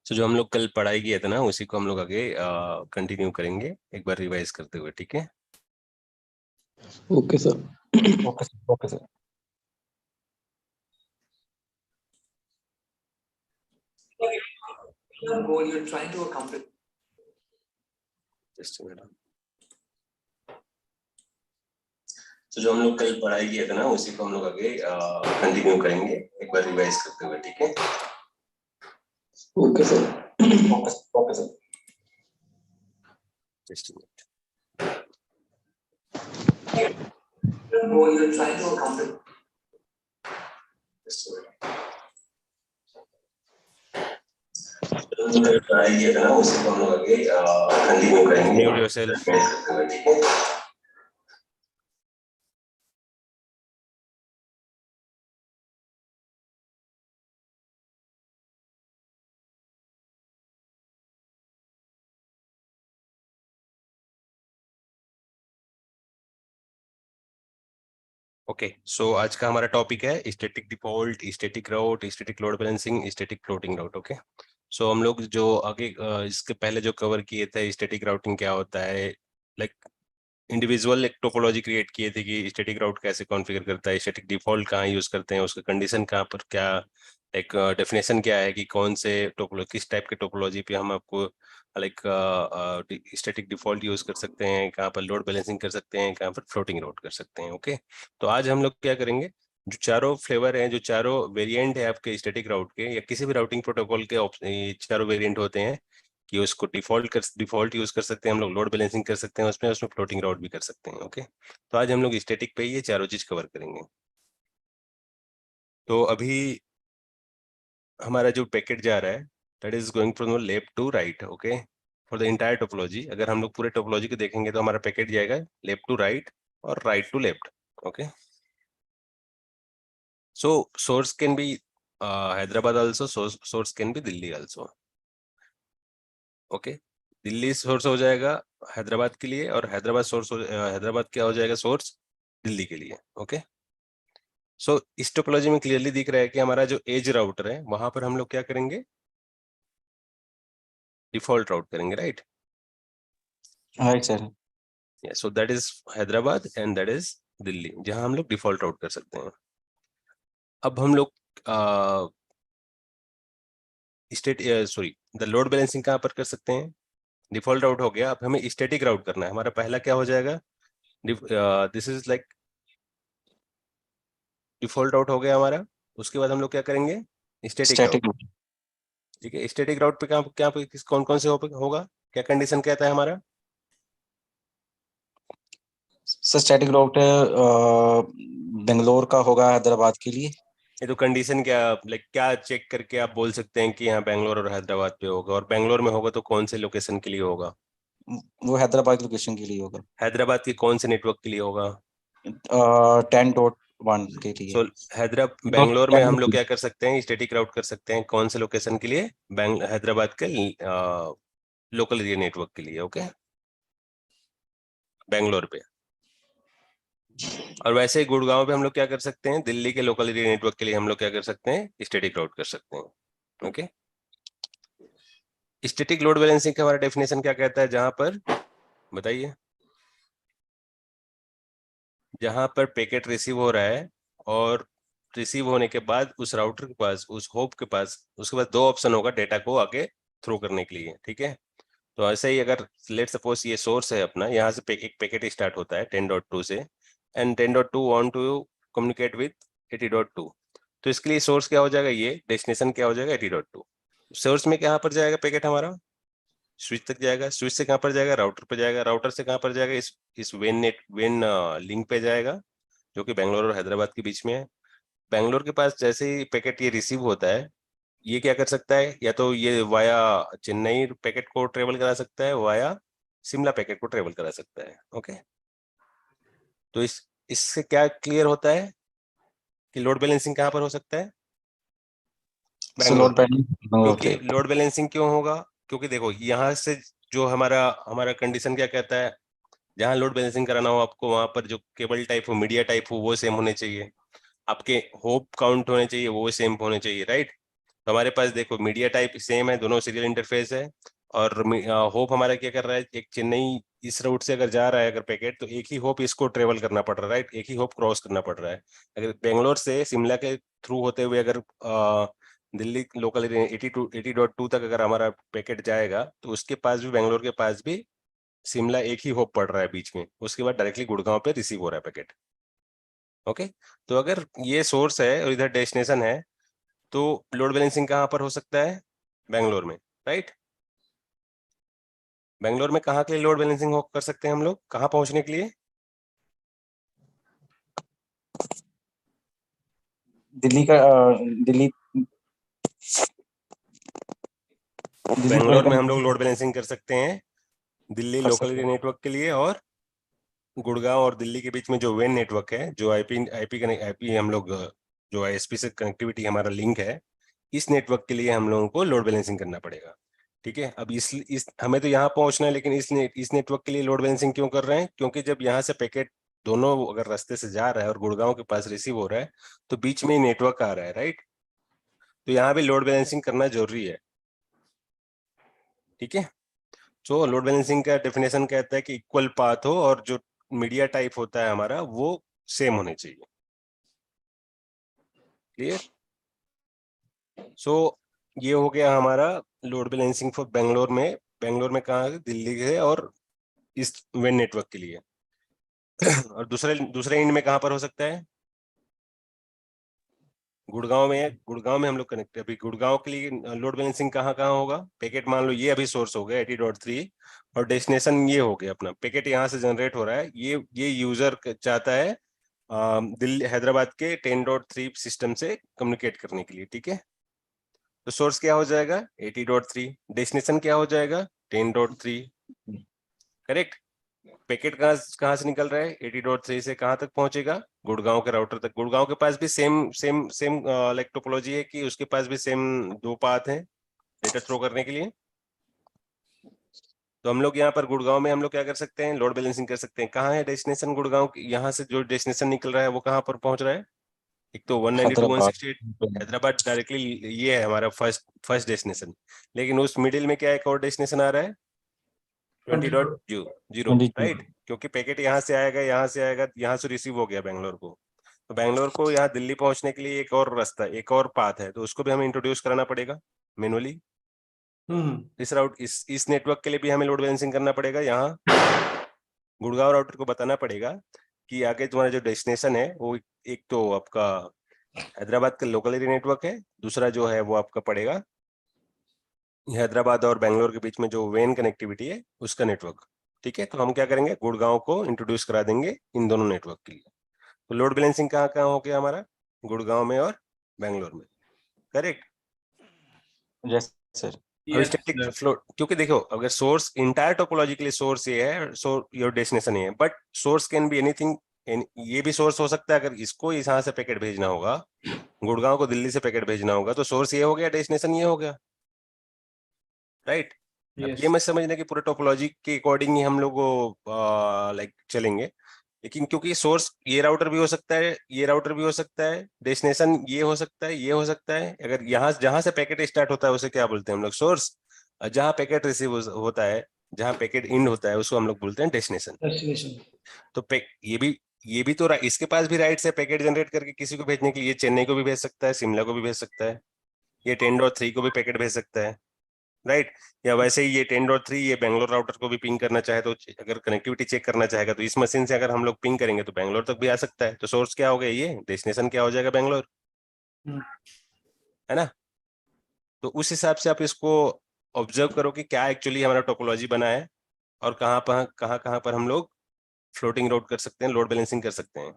तो जो हम लोग कल पढ़ाई किया था ना, उसी को हम लोग आगे कंटिन्यू करेंगे एक बार रिवाइज करते हुए। ठीक है। Okay sir. Okay sir, okay sir. Goal you're trying to accomplish. Just minute. तो जो हम लोग कल पढ़ाई किया था ना, उसी को हम लोग आगे कंटिन्यू करेंगे एक बार रिवाइज करते हुए। ठीक है। Okay sir. Okay sir. Just minute. Goal you're trying to accomplish. Just minute. जो हम लोग पढ़ाई किया था ना, उसी को हम लोग आगे कंटिन्यू करेंगे। Mute yourself. ठीक है। ओके सो आज का हमारा टॉपिक है static default, static route, static load balancing, static floating route. Okay so हम लोग जो आगे इसके पहले जो कवर किए थे, स्टैटिक राउटिंग क्या होता है, लाइक इंडिविजुअल एक टोपोलॉजी क्रिएट किए थे कि स्टैटिक राउट कैसे कॉन्फ़िगर करता है, स्टैटिक डिफॉल्ट कहाँ यूज करते हैं, उसका कंडीशन कहाँ पर, क्या एक डेफिनेशन क्या है कि कौन से टोपोलॉजी, किस टाइप के टोपोलॉजी पे हम आपको लाइक स्टैटिक डिफॉल्ट यूज कर सकते हैं, कहाँ पर लोड बैलेंसिंग कर सकते हैं, कहाँ पर फ्लोटिंग राउट कर सकते हैं। ओके तो आज हम लोग क्या करेंगे, जो चारों फ्लेवर हैं, जो चारों वेरिएंट है आपके स्टैटिक राउट के या किसी भी राउटिंग प्रोटोकॉल के चारों वेरिएंट होते हैं कि उसको डिफॉल्ट यूज कर सकते हैं हम लोग, लोड बैलेंसिंग कर सकते हैं उसमें उसमें फ्लोटिंग राउट भी कर सकते हैं। ओके तो आज हम लोग स्टैटिक पे ये चारों चीज कवर करेंगे। तो अभी हमारा जो पैकेट जा रहा है that is going from left to right. Okay for the entire topology, अगर हम लोग पूरे टोपोलॉजी को देखेंगे तो हमारा पैकेट जाएगा लेफ्ट टू राइट और right to left. Okay so source can be Hyderabad also, source can be Delhi also. Okay Delhi source हो जाएगा हैदराबाद के लिए, और हैदराबाद सोर्स हैदराबाद क्या हो जाएगा सोर्स दिल्ली के लिए। ओके सो इस टोपोलॉजी में क्लियरली दिख रहा है कि हमारा जो एज राउटर है वहां पर हम लोग क्या करेंगे, डिफॉल्ट राउट करेंगे, right? Right sir. So that is Hyderabad and that is Delhi, जहां हम लोग डिफॉल्ट राउट कर सकते हैं। अब हम लोग state sorry the load balancing कहाँ पर कर सकते हैं, डिफॉल्ट राउट हो गया, अब हमें स्टैटिक राउट करना है। हमारा पहला क्या हो जाएगा, this is like default route हो गया हमारा। उसके बाद हम लोग क्या करेंगे, स्टैटिक राउट। स्टैटिक ठीक है स्टैटिक राउट पे क्या क्या कौन कौन से होगा, क्या कंडीशन कहता है हमारा, सर, स्टैटिक राउट बेंगलोर का होगा हैदराबाद के लिए। ये तो कंडीशन क्या, लाइक क्या चेक करके आप बोल सकते हैं कि यहाँ बेंगलोर और हैदराबाद पे होगा, और बेंगलोर में होगा तो कौन से लोकेशन के लिए होगा, वो हैदराबाद लोकेशन के लिए होगा। हैदराबाद के कौन से नेटवर्क के लिए होगा, 10.1 के लिए। सो हैदराबाद डॉट बेंगलोर में 10 हम लोग क्या कर सकते हैं, स्टैटिक राउट कर सकते हैं कौन से लोकेशन के लिए, हैदराबाद के लोकल एरिया नेटवर्क के लिए। ओके बेंगलोर पे, और वैसे ही गुड़गांव पे हम लोग क्या कर सकते हैं, दिल्ली के लोकल एरिया नेटवर्क के लिए हम लोग क्या कर सकते हैं, स्टैटिक राउट कर सकते हैं। ओके स्टैटिक लोड बैलेंसिंग का हमारा डेफिनेशन क्या कहता है, जहां पर बताइए, जहां पर पैकेट रिसीव हो रहा है और रिसीव होने के बाद उस राउटर के पास, उस होप के पास, उसके बाद दो ऑप्शन होगा डेटा को आगे थ्रो करने के लिए। ठीक है तो ऐसे ही अगर लेट सपोज ये सोर्स है अपना, यहाँ से एक पैकेट स्टार्ट होता है 10.2 से, and 10.2 want to communicate with 80.2, तो इसके लिए सोर्स क्या हो जाएगा, ये डेस्टिनेशन क्या हो जाएगा 80.2। सोर्स में कहाँ पर जाएगा पैकेट हमारा, स्विच तक जाएगा, स्विच से कहाँ पर जाएगा, राउटर पर जाएगा, राउटर से कहाँ पर जाएगा, इस वेन लिंक पे जाएगा जो कि बेंगलोर और हैदराबाद के बीच में है। बेंगलोर के पास जैसे ही पैकेट ये रिसीव होता है, ये क्या कर सकता है, या तो ये वाया चेन्नई पैकेट को ट्रेवल करा सकता है, वाया शिमला पैकेट को ट्रेवल करा सकता है। ओके तो इससे क्या क्लियर होता है कि लोड बैलेंसिंग कहाँ पर हो सकता है, बेंगलोर लोड पे। बेंगलोर क्योंकि पे। लोड बैलेंसिंग क्यों होगा, क्योंकि देखो यहाँ से जो हमारा हमारा कंडीशन क्या कहता है, जहाँ लोड बैलेंसिंग कराना हो आपको, वहां पर जो केबल टाइप हो, मीडिया टाइप हो, वो सेम होने चाहिए, आपके होप काउंट होने चाहिए वो सेम होने चाहिए, राइट? तो हमारे पास देखो मीडिया टाइप सेम है, दोनों सीरियल इंटरफेस है। और होप हमारा क्या कर रहा है, एक चेन्नई इस रूट से अगर जा रहा है अगर पैकेट, तो एक ही होप इसको ट्रेवल करना पड़ रहा है, राइट, एक ही होप क्रॉस करना पड़ रहा है। अगर बेंगलोर से शिमला के थ्रू होते हुए अगर दिल्ली लोकल 80.2 तक अगर हमारा पैकेट जाएगा, तो उसके पास भी, बेंगलोर के पास भी शिमला एक ही होप पड़ रहा है बीच में, उसके बाद डायरेक्टली गुड़गांव पे रिसीव हो रहा है पैकेट। ओके, तो अगर ये सोर्स है और इधर डेस्टिनेशन है, तो लोड बैलेंसिंग कहाँ पर हो सकता है, बेंगलोर में, राइट। बेंगलोर में कहाँ के लिए लोड बैलेंसिंग कर सकते हैं हम लोग, कहाँ पहुंचने के लिए, दिल्ली का दिल्ली दिल्ली बेंगलोर में हम लोग लोड ट्रेवल बैलेंसिंग कर सकते हैं दिल्ली कर लोकल सकते एरिया नेटवर्क के लिए, और गुड़गांव और दिल्ली के बीच में जो वेन नेटवर्क है, जो आईपी हम लोग जो आईएसपी से कनेक्टिविटी हमारा लिंक है, इस नेटवर्क के लिए हम लोगों को लोड बैलेंसिंग करना पड़ेगा। ठीक है, अब इस हमें तो यहाँ पहुंचना है, लेकिन इस नेटवर्क के लिए लोड बैलेंसिंग क्यों कर रहे हैं, क्योंकि जब यहाँ से पैकेट दोनों अगर रास्ते से जा रहा है और गुड़गांव के पास रिसीव हो रहा है, तो बीच में ही नेटवर्क आ रहा है, राइट। तो यहाँ भी लोड बैलेंसिंग करना जरूरी है। ठीक है, तो लोड बैलेंसिंग का डेफिनेशन कहता है कि इक्वल पाथ हो और जो मीडिया टाइप होता है हमारा वो सेम होने चाहिए। क्लियर। सो ये हो गया हमारा लोड बैलेंसिंग फॉर बेंगलोर में कहाँ है? दिल्ली है, और इस वेन नेटवर्क के लिए। और दूसरे एंड में कहाँ पर हो सकता है, गुड़गांव में है। गुड़गांव में हम लोग कनेक्ट, अभी गुड़गांव के लिए लोड बैलेंसिंग कहाँ कहाँ होगा, पैकेट मान लो ये अभी सोर्स हो गया 80.3 और डेस्टिनेशन ये हो गया अपना, पैकेट यहाँ से जनरेट हो रहा है, ये यूजर चाहता है दिल्ली हैदराबाद के 10.3 सिस्टम से कम्युनिकेट करने के लिए। ठीक है, तो सोर्स क्या हो जाएगा 80.3, डेस्टिनेशन क्या हो जाएगा 10.3, करेक्ट। पैकेट कहाँ से निकल रहा है 80.3 से, कहाँ तक पहुंचेगा, गुड़गांव के राउटर तक। गुड़गांव के पास भी same same same like topology है कि उसके पास भी सेम दो पाथ हैं डेटा थ्रो करने के लिए। तो हम लोग यहाँ पर गुड़गांव में हम लोग क्या कर सकते हैं, लोड बैलेंसिंग कर सकते हैं। कहाँ है डेस्टिनेशन गुड़गांव, यहाँ से जो डेस्टिनेशन निकल रहा है वो कहाँ पर पहुंच रहा है, एक तो 192 हैदराबाद 168 हैदराबाद डायरेक्टली, ये है हमारा फर्स्ट डेस्टिनेशन। लेकिन उस मिडिल में क्या एक और डेस्टिनेशन आ रहा है 20.0, 22 राइट, क्योंकि पैकेट यहाँ से आएगा, यहाँ से रिसीव हो गया बेंगलोर को। तो बेंगलोर को यहाँ दिल्ली पहुंचने के लिए एक और रास्ता, एक और पाथ है, तो उसको भी हमें इंट्रोड्यूस कराना पड़ेगा मैनुअली। इस नेटवर्क के लिए भी हमें लोड बैलेंसिंग करना पड़ेगा। यहाँ गुड़गांव राउटर को बताना पड़ेगा कि आगे तुम्हारा जो डेस्टिनेशन है वो एक तो आपका हैदराबाद का लोकल एरिया नेटवर्क है, दूसरा जो है वो आपका पड़ेगा हैदराबाद और बेंगलोर के बीच में जो वेन कनेक्टिविटी है उसका नेटवर्क। ठीक है, तो हम क्या करेंगे, गुड़गांव को इंट्रोड्यूस करा देंगे इन दोनों नेटवर्क के लिए। तो लोड बैलेंसिंग कहाँ कहाँ हो गया हमारा, गुड़गांव में और बेंगलोर में, करेक्ट। Yes sir. अब स्टैटिक फ्लो, क्योंकि देखो अगर सोर्स इंटायर टोपोलॉजी के लिए सोर्स ये है, योर डेस्टिनेशन ये है, but source can be anything, ये भी सोर्स हो सकता है। अगर इसको यहाँ से पैकेट भेजना होगा, गुड़गांव को दिल्ली से पैकेट भेजना होगा, तो सोर्स ये हो गया, डेस्टिनेशन ये हो गया, राइट। अब ये मत समझना कि पूरे टोपोलॉजी के अकॉर्डिंग ही हम लोग लाइक चलेंगे, लेकिन क्योंकि सोर्स ये राउटर भी हो सकता है, ये राउटर भी हो सकता है, डेस्टिनेशन ये हो सकता है, ये हो सकता है। अगर यहाँ जहां से पैकेट स्टार्ट होता है उसे क्या बोलते हैं हम लोग, सोर्स। जहां पैकेट रिसीव होता है, जहां पैकेट एंड होता है, उसको हम लोग बोलते हैं डेस्टिनेशन। तो ये भी तो इसके पास भी राइट्स है पैकेट जनरेट करके किसी को भेजने के लिए। ये चेन्नई को भी भेज सकता है, शिमला को भी भेज सकता है, ये 10.3 को भी पैकेट भेज सकता है, राइट। या वैसे ही ये 10.3 ये बेंगलोर राउटर को भी पिंग करना चाहे, तो अगर कनेक्टिविटी चेक करना चाहेगा तो इस मशीन से अगर हम लोग पिंग करेंगे तो बेंगलोर तक भी आ सकता है। तो सोर्स क्या हो गया, ये डेस्टिनेशन क्या हो जाएगा, बेंगलोर, है ना। तो उस हिसाब से आप इसको ऑब्जर्व करो कि क्या एक्चुअली हमारा टोपोलॉजी बना है और कहाँ पर हम लोग फ्लोटिंग राउट कर सकते हैं, लोड बैलेंसिंग कर सकते हैं।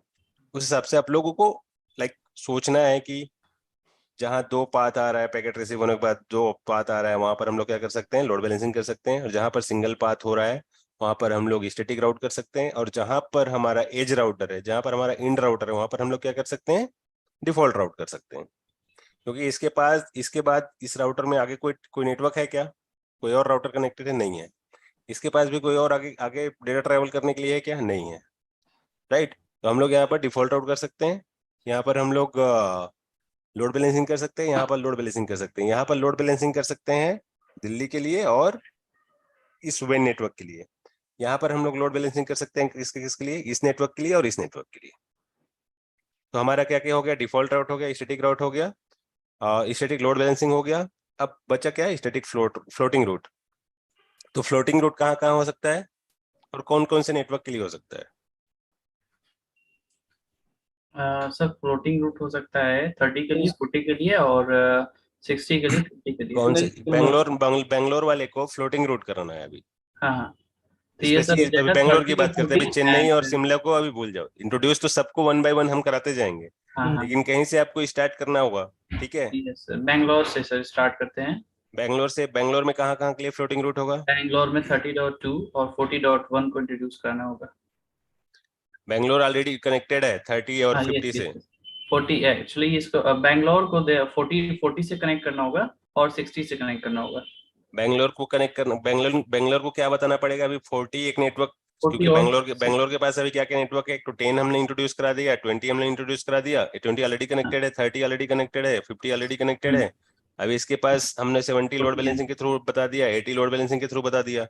उस हिसाब से आप लोगों को लाइक सोचना है कि जहां दो पाथ आ रहा है, पैकेट रिसीव होने के बाद दो पाथ आ रहा है, वहां पर हम लोग क्या कर सकते हैं, लोड बैलेंसिंग कर सकते हैं। और जहां पर सिंगल पाथ हो रहा है वहां पर हम लोग स्टैटिक राउट कर सकते हैं। और जहां पर हमारा एज राउटर है, जहां पर हमारा इंड राउटर है, वहां पर हम लोग क्या कर सकते हैं, डिफॉल्ट राउट कर सकते हैं। क्योंकि इसके बाद इस राउटर में आगे कोई नेटवर्क है क्या, कोई और राउटर कनेक्टेड है, नहीं है। इसके पास भी कोई और आगे आगे डेटा ट्रेवल करने के लिए है क्या, नहीं है, राइट। तो हम लोग यहाँ पर डिफॉल्ट राउट कर सकते हैं। यहाँ पर हम लोग लोड बैलेंसिंग कर सकते हैं, यहाँ पर लोड बैलेंसिंग कर सकते हैं, यहाँ पर लोड बैलेंसिंग कर सकते हैं दिल्ली के लिए और इस वेन नेटवर्क के लिए। यहाँ पर हम लोग लोड बैलेंसिंग कर सकते हैं किसके किसके लिए, इस नेटवर्क के लिए और इस नेटवर्क के लिए। तो हमारा क्या क्या हो गया, डिफॉल्ट राउट हो गया, स्टैटिक राउट हो गया, स्टैटिक लोड बैलेंसिंग हो गया। अब बचा क्या है, स्टैटिक फ्लोटिंग रूट। तो फ्लोटिंग रूट कहाँ कहाँ हो सकता है और कौन कौन से नेटवर्क के लिए हो सकता है? सर फ्लोटिंग रूट हो सकता है 30 के लिए, 40 के लिए और 60 के लिए, 50 के लिए। कौन से? बैंगलोर वाले को फ्लोटिंग रूट कराना है अभी। हाँ हाँ, तो ये सर हो अभी जाएगा बैंगलोर की 30 बात करते हैं, अभी 40 चेन्नई और and- शिमला को अभी भूल जाओ। इंट्रोड्यूस तो सबको 1 बाय 1 हम कराते जाएंगे, हाँ हाँ, लेकिन कहीं से आपको स्टार्ट करना होगा, ठीक है? यस सर, बैंगलोर से सर स्टार्ट करते हैं। बैंगलोर में कहाँ कहाँ के लिए फ्लोटिंग रूट होगा? बैंगलोर में 30.2 और 40.1 को इंट्रोड्यूस करना होगा। बैंगलोर ऑलरेडी कनेक्टेड है 30 और हाँ 50 से। 40 एक्चुअली इसको बैंगलोर को 40 से कनेक्ट करना होगा और 60 से कनेक्ट करना होगा। बैंगलोर को कनेक्ट करना, बैंगलोर को क्या बताना पड़ेगा अभी? 40 एक नेटवर्क, 40 क्योंकि और बैंगलोर के पास अभी क्या क्या नेटवर्क है? एक तो 10 हमने इंट्रोड्यूस करा दिया, 20 हमने इंट्रोड्यूस करा दिया, 20 ऑलरेडी कनेक्टेड है, 30 ऑलरेडी कनेक्टेड है, 50 ऑलरेडी कनेक्टेड है। अभी इसके पास हमने 70 लोड बैलेंसिंग के थ्रू बता दिया, 80 लोड बैलेंसिंग के थ्रू बता दिया।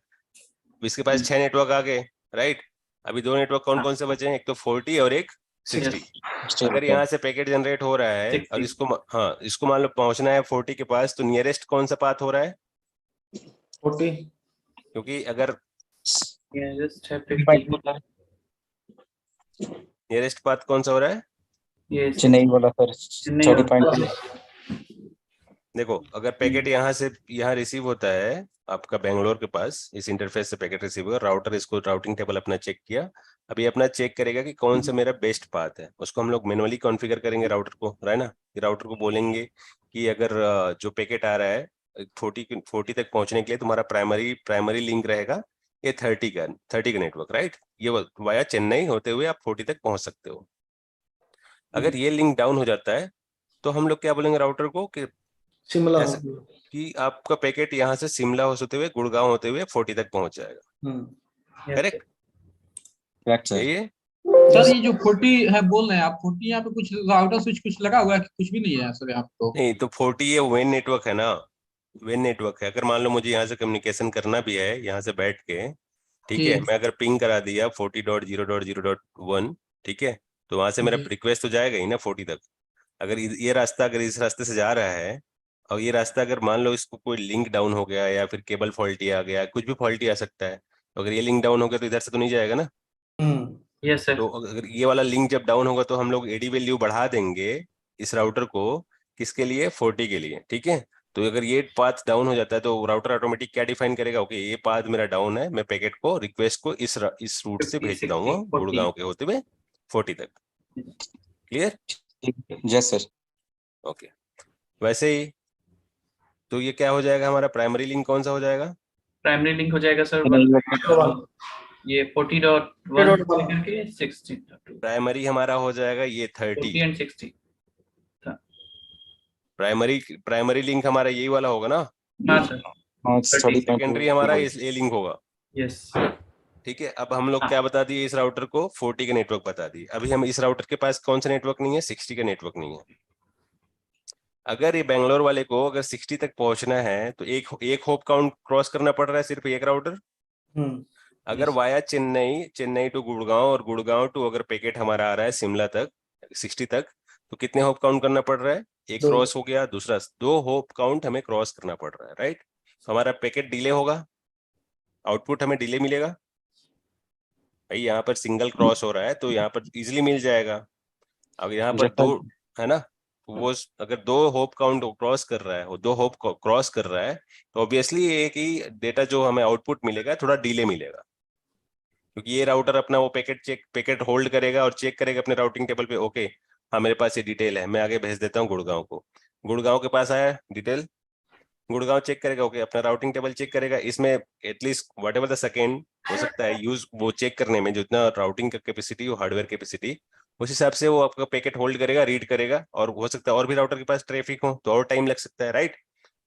इसके पास 6 नेटवर्क आ गए, राइट? अभी 2 नेटवर्क कौन कौन से बचे हैं? एक तो 40 और एक 60। अगर यहाँ से पैकेट जनरेट हो रहा है और 60 इसको मान लो पहुंचना है 40 के पास, तो नियरेस्ट कौन सा पाथ हो रहा है? 40 क्योंकि अगर नियरेस्ट है 50। नियरेस्ट पाथ कौन सा हो रहा है? ये चेन्नई वाला सर, चेन्नई 30.2। देखो, अगर पैकेट यहाँ से यहाँ रिसीव होता है आपका बैंगलोर के पास, इस इंटरफेस से पैकेट रिसीव हुआ, राउटर इसको राउटिंग टेबल अपना चेक किया। अभी अपना चेक करेगा कि कौन सा मेरा बेस्ट पाथ है, उसको हम लोग मैनुअली कॉन्फ़िगर करेंगे राउटर को, है ना? राउटर को बोलेंगे कि अगर जो पैकेट आ रहा है 40 तक पहुंचने के लिए तुम्हारा प्राइमरी लिंक रहेगा ये 30 का नेटवर्क, राइट? ये वाया चेन्नई होते हुए आप 40 तक पहुंच सकते हो। अगर ये लिंक डाउन हो जाता है तो हम लोग क्या बोलेंगे राउटर को कि शिमला ऐसा कि आपका पैकेट यहाँ से शिमला होते हुए गुड़गांव होते हुए 40 तक पहुंच जाएगा। करेक्ट? Correct sir. यही है। सर ये जो 40 है बोल रहे हैं आप, 40 यहाँ पे कुछ राउटर स्विच कुछ लगा हुआ है कि कुछ भी नहीं है सर यहाँ पे? नहीं तो 40 ये वेन नेटवर्क है ना, वेन नेटवर्क है। अगर मान लो मुझे यहाँ से कम्युनिकेशन करना भी है यहाँ से बैठ के, ठीक है, मैं अगर पिंग करा दिया 40.0.0.1, ठीक है, तो वहां से मेरा रिक्वेस्ट तो जाएगा ही ना 40 तक। अगर ये रास्ता अगर इस रास्ते से जा रहा है और ये रास्ता अगर मान लो इसको कोई लिंक डाउन हो गया या फिर केबल फॉल्टी आ गया, कुछ भी फॉल्टी आ सकता है, तो अगर ये लिंक डाउन हो गया तो इधर से तो नहीं जाएगा ना। यस सर, तो अगर ये वाला लिंक जब डाउन होगा तो हम लोग एडी वैल्यू बढ़ा देंगे इस राउटर को, किसके लिए? 40 के लिए, ठीक है। तो अगर ये पाथ डाउन हो जाता है तो राउटर ऑटोमेटिक क्या डिफाइन करेगा, ओके ये पाथ मेरा डाउन है, मैं पैकेट को रिक्वेस्ट को इस रूट से 50, भेजता 60, हूँ 40। गुड़गांव के होते हुए 40 तक। क्लियर? Yes sir. ओके, वैसे ही तो ये क्या हो जाएगा, हमारा प्राइमरी लिंक कौन सा हो जाएगा? प्राइमरी लिंक हो जाएगा सर ये 40.1 से करके 60.2। प्राइमरी हमारा हो जाएगा ये 40 30। and 60। प्राइमरी लिंक हमारा यही वाला होगा ना। हाँ सर, 30। सेकेंडरी हमारा ये लिंक होगा, यस। ठीक है। अब हम लोग क्या बता दिए, इस राउटर को 40 का नेटवर्क बता दिए। अभी हम इस राउटर के पास कौन सा नेटवर्क नहीं है? 60 का नेटवर्क नहीं है। अगर ये बैंगलोर वाले को अगर 60 तक पहुंचना है तो एक होप काउंट क्रॉस करना पड़ रहा है, सिर्फ एक राउटर। अगर वाया चेन्नई टू गुड़गांव और गुड़गांव टू अगर पैकेट हमारा आ रहा है शिमला तक 60 तक, तो कितने होप काउंट करना पड़ रहा है? एक क्रॉस हो गया, दूसरा 2 होप काउंट हमें क्रॉस करना पड़ रहा है, राइट? तो हमारा पैकेट डिले होगा, आउटपुट हमें डिले मिलेगा। भाई यहाँ पर सिंगल क्रॉस हो रहा है तो यहाँ पर इजिली मिल जाएगा। अगर यहाँ पर 2 है ना, वो अगर 2 होप काउंट क्रॉस कर रहा है, वो 2 होप क्रॉस कर रहा है, तो ऑब्वियसली एक ही डेटा जो हमें आउटपुट मिलेगा थोड़ा डिले मिलेगा, क्योंकि ये राउटर अपना वो पैकेट होल्ड करेगा और चेक करेगा अपने राउटिंग टेबल पे, ओके हाँ मेरे पास ये डिटेल है, मैं आगे भेज देता हूँ गुड़गांव को। गुड़गांव के पास आया डिटेल, गुड़गांव चेक करेगा, ओके अपना राउटिंग टेबल चेक करेगा, इसमें at least what ever the second हो सकता है यूज वो चेक करने में, जितना राउटिंग का कैपेसिटी हो, हार्डवेयर कैपेसिटी, उस हिसाब से वो आपका पैकेट होल्ड करेगा, रीड करेगा, और हो सकता है और भी राउटर के पास ट्रैफिक हो तो और टाइम लग सकता है, राइट?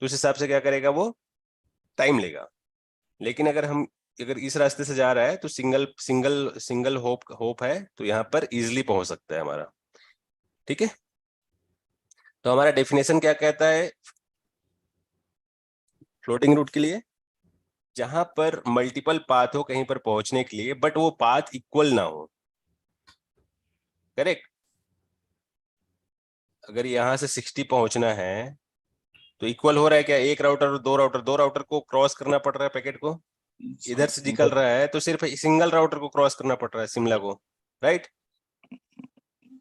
तो उस हिसाब से क्या करेगा, वो टाइम लेगा। लेकिन अगर इस रास्ते से जा रहा है तो सिंगल होप है, तो यहाँ पर इजिली पहुंच सकता है हमारा, ठीक है। तो हमारा डेफिनेशन क्या कहता है फ्लोटिंग रूट के लिए? जहां पर मल्टीपल पाथ हो कहीं पर पहुंचने के लिए, बट वो पाथ इक्वल ना हो। करेक्ट? अगर यहां से 60 पहुंचना है तो इक्वल हो रहा है क्या? एक राउटर और दो राउटर को क्रॉस करना पड़ रहा है पैकेट को। इधर से निकल रहा है तो सिर्फ सिंगल राउटर को क्रॉस करना पड़ रहा है, शिमला को। राइट?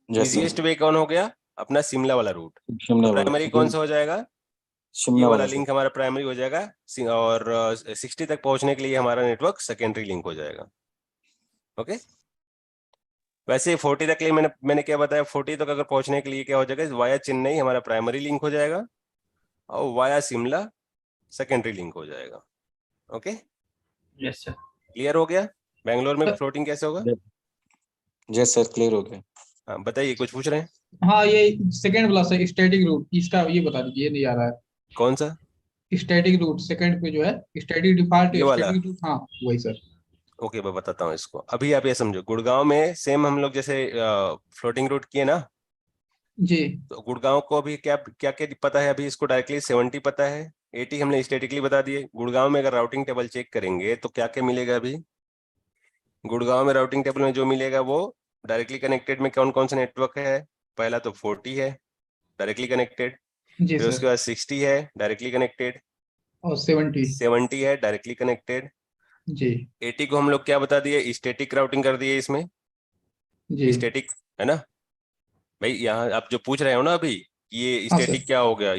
यस इजीएस्ट सर, वे कौन हो गया? अपना शिमला वाला रूट। शिमला वाला प्राइमरी कौन सा हो जाएगा? ये शिमला वाला वाला सर। लिंक हमारा प्राइमरी हो जाएगा, और 60 तक पहुंचने के लिए हमारा नेटवर्क सेकेंडरी लिंक हो जाएगा। ओके? वैसे 40 तक के लिए मैंने क्या बताया, 40 तक अगर पहुंचने के लिए क्या हो जाएगा, वाया चेन्नई हमारा प्राइमरी लिंक हो जाएगा और वाया शिमला सेकेंडरी लिंक हो जाएगा। ओके? Yes sir. क्लियर हो गया बैंगलोर में फ्लोटिंग कैसे होगा? यस सर, क्लियर हो गया। हाँ बताइए, कुछ पूछ रहे हैं? हाँ, ये सेकंड वाला सर, स्टैटिक रूट, इसका ये बता दीजिए, ये नहीं आ रहा है। कौन सा? स्टैटिक रूट सेकंड पे जो है, स्टैटिक डिफॉल्ट ये वाला? स्टैटिक रूट, हाँ वही सर। ओके, मैं बताता हूँ इसको। अभी आप ये समझो, गुड़गांव में सेम हम लोग जैसे फ्लोटिंग रूट किए ना, जी तो गुड़गांव को अभी क्या क्या क्या पता है? अभी इसको डायरेक्टली 70 पता है, 80 हमने स्टैटिकली बता दिए। गुड़गांव में अगर राउटिंग टेबल चेक करेंगे तो क्या क्या मिलेगा? अभी गुड़गांव में राउटिंग टेबल में जो मिलेगा वो डायरेक्टली कनेक्टेड में कौन कौन सा नेटवर्क है? पहला तो 40 है डायरेक्टली कनेक्टेड, जी फिर उसके सर, बाद 60 है डायरेक्टली कनेक्टेड, और 70। 70 है डायरेक्टली कनेक्टेड, जी 80 को हम लोग क्या बता दिए? स्टैटिक राउटिंग कर दिए इसमें। जी स्टैटिक है ना भाई? यहाँ आप जो पूछ रहे हो ना अभी, ये हाँ सर। स्टैटिक क्या हो गया,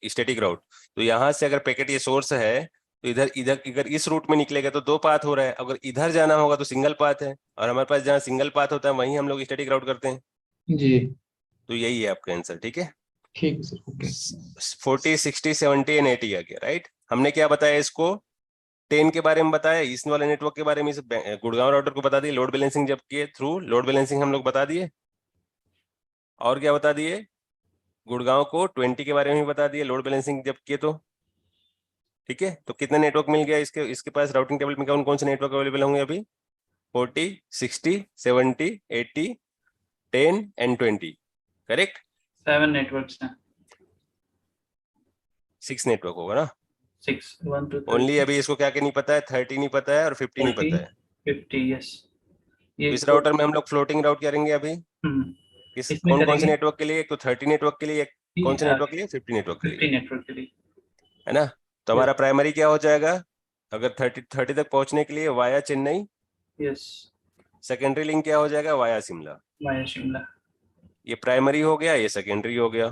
स्टैटिक राउट। तो यहाँ से अगर पैकेट ये सोर्स है तो इधर इधर अगर इस रूट में निकलेगा तो दो पाथ हो रहा है, अगर इधर जाना होगा तो सिंगल पाथ है, और हमारे पास जहाँ सिंगल पाथ होता है वहीं हम लोग स्टैटिक राउट करते हैं। जी तो यही है आपका आंसर। ठीक है? ठीक है सर, ओके। 40, 60, 70 एंड 80 आ गया। राइट? हमने क्या बताया इसको? 10 के बारे में बताया, इस वाले नेटवर्क के बारे में, इस गुड़गांव राउटर को बता दिए, लोड बैलेंसिंग जब किए थ्रू लोड बैलेंसिंग हम लोग बता दिए। और क्या बता दिए? गुड़गांव को 20 के बारे में भी बता दिए, लोड बैलेंसिंग जब किए तो। ठीक है? तो कितने नेटवर्क मिल गया इसके इसके पास राउटिंग टेबल में? कौन कौन से नेटवर्क अवेलेबल होंगे अभी? 40, 60, 70, 80, 10 एंड 20। करेक्ट? 7 नेटवर्क्स हैं। 6 नेटवर्क होगा ना? 6 1 2 ओनली अभी इसको क्या क्या नहीं पता है? 30 नहीं पता है और 50 नहीं 30 पता है। 50 यस। ये इस राउटर में हम लोग फ्लोटिंग राउट करेंगे अभी। इस इसमें कौन कौन से करेंगे नेटवर्क के लिए? एक तो 30 नेटवर्क के लिए, एक कौन से नेटवर्क के लिए? 50 नेटवर्क के लिए, 50 नेटवर्क के लिए। है ना? तो हमारा प्राइमरी क्या हो जाएगा अगर 30 तक पहुंचने के लिए? Via Chennai. Yes, secondary link क्या हो जाएगा? वाया शिमला। वाया शिमला। ये प्राइमरी हो गया, ये सेकेंडरी हो गया।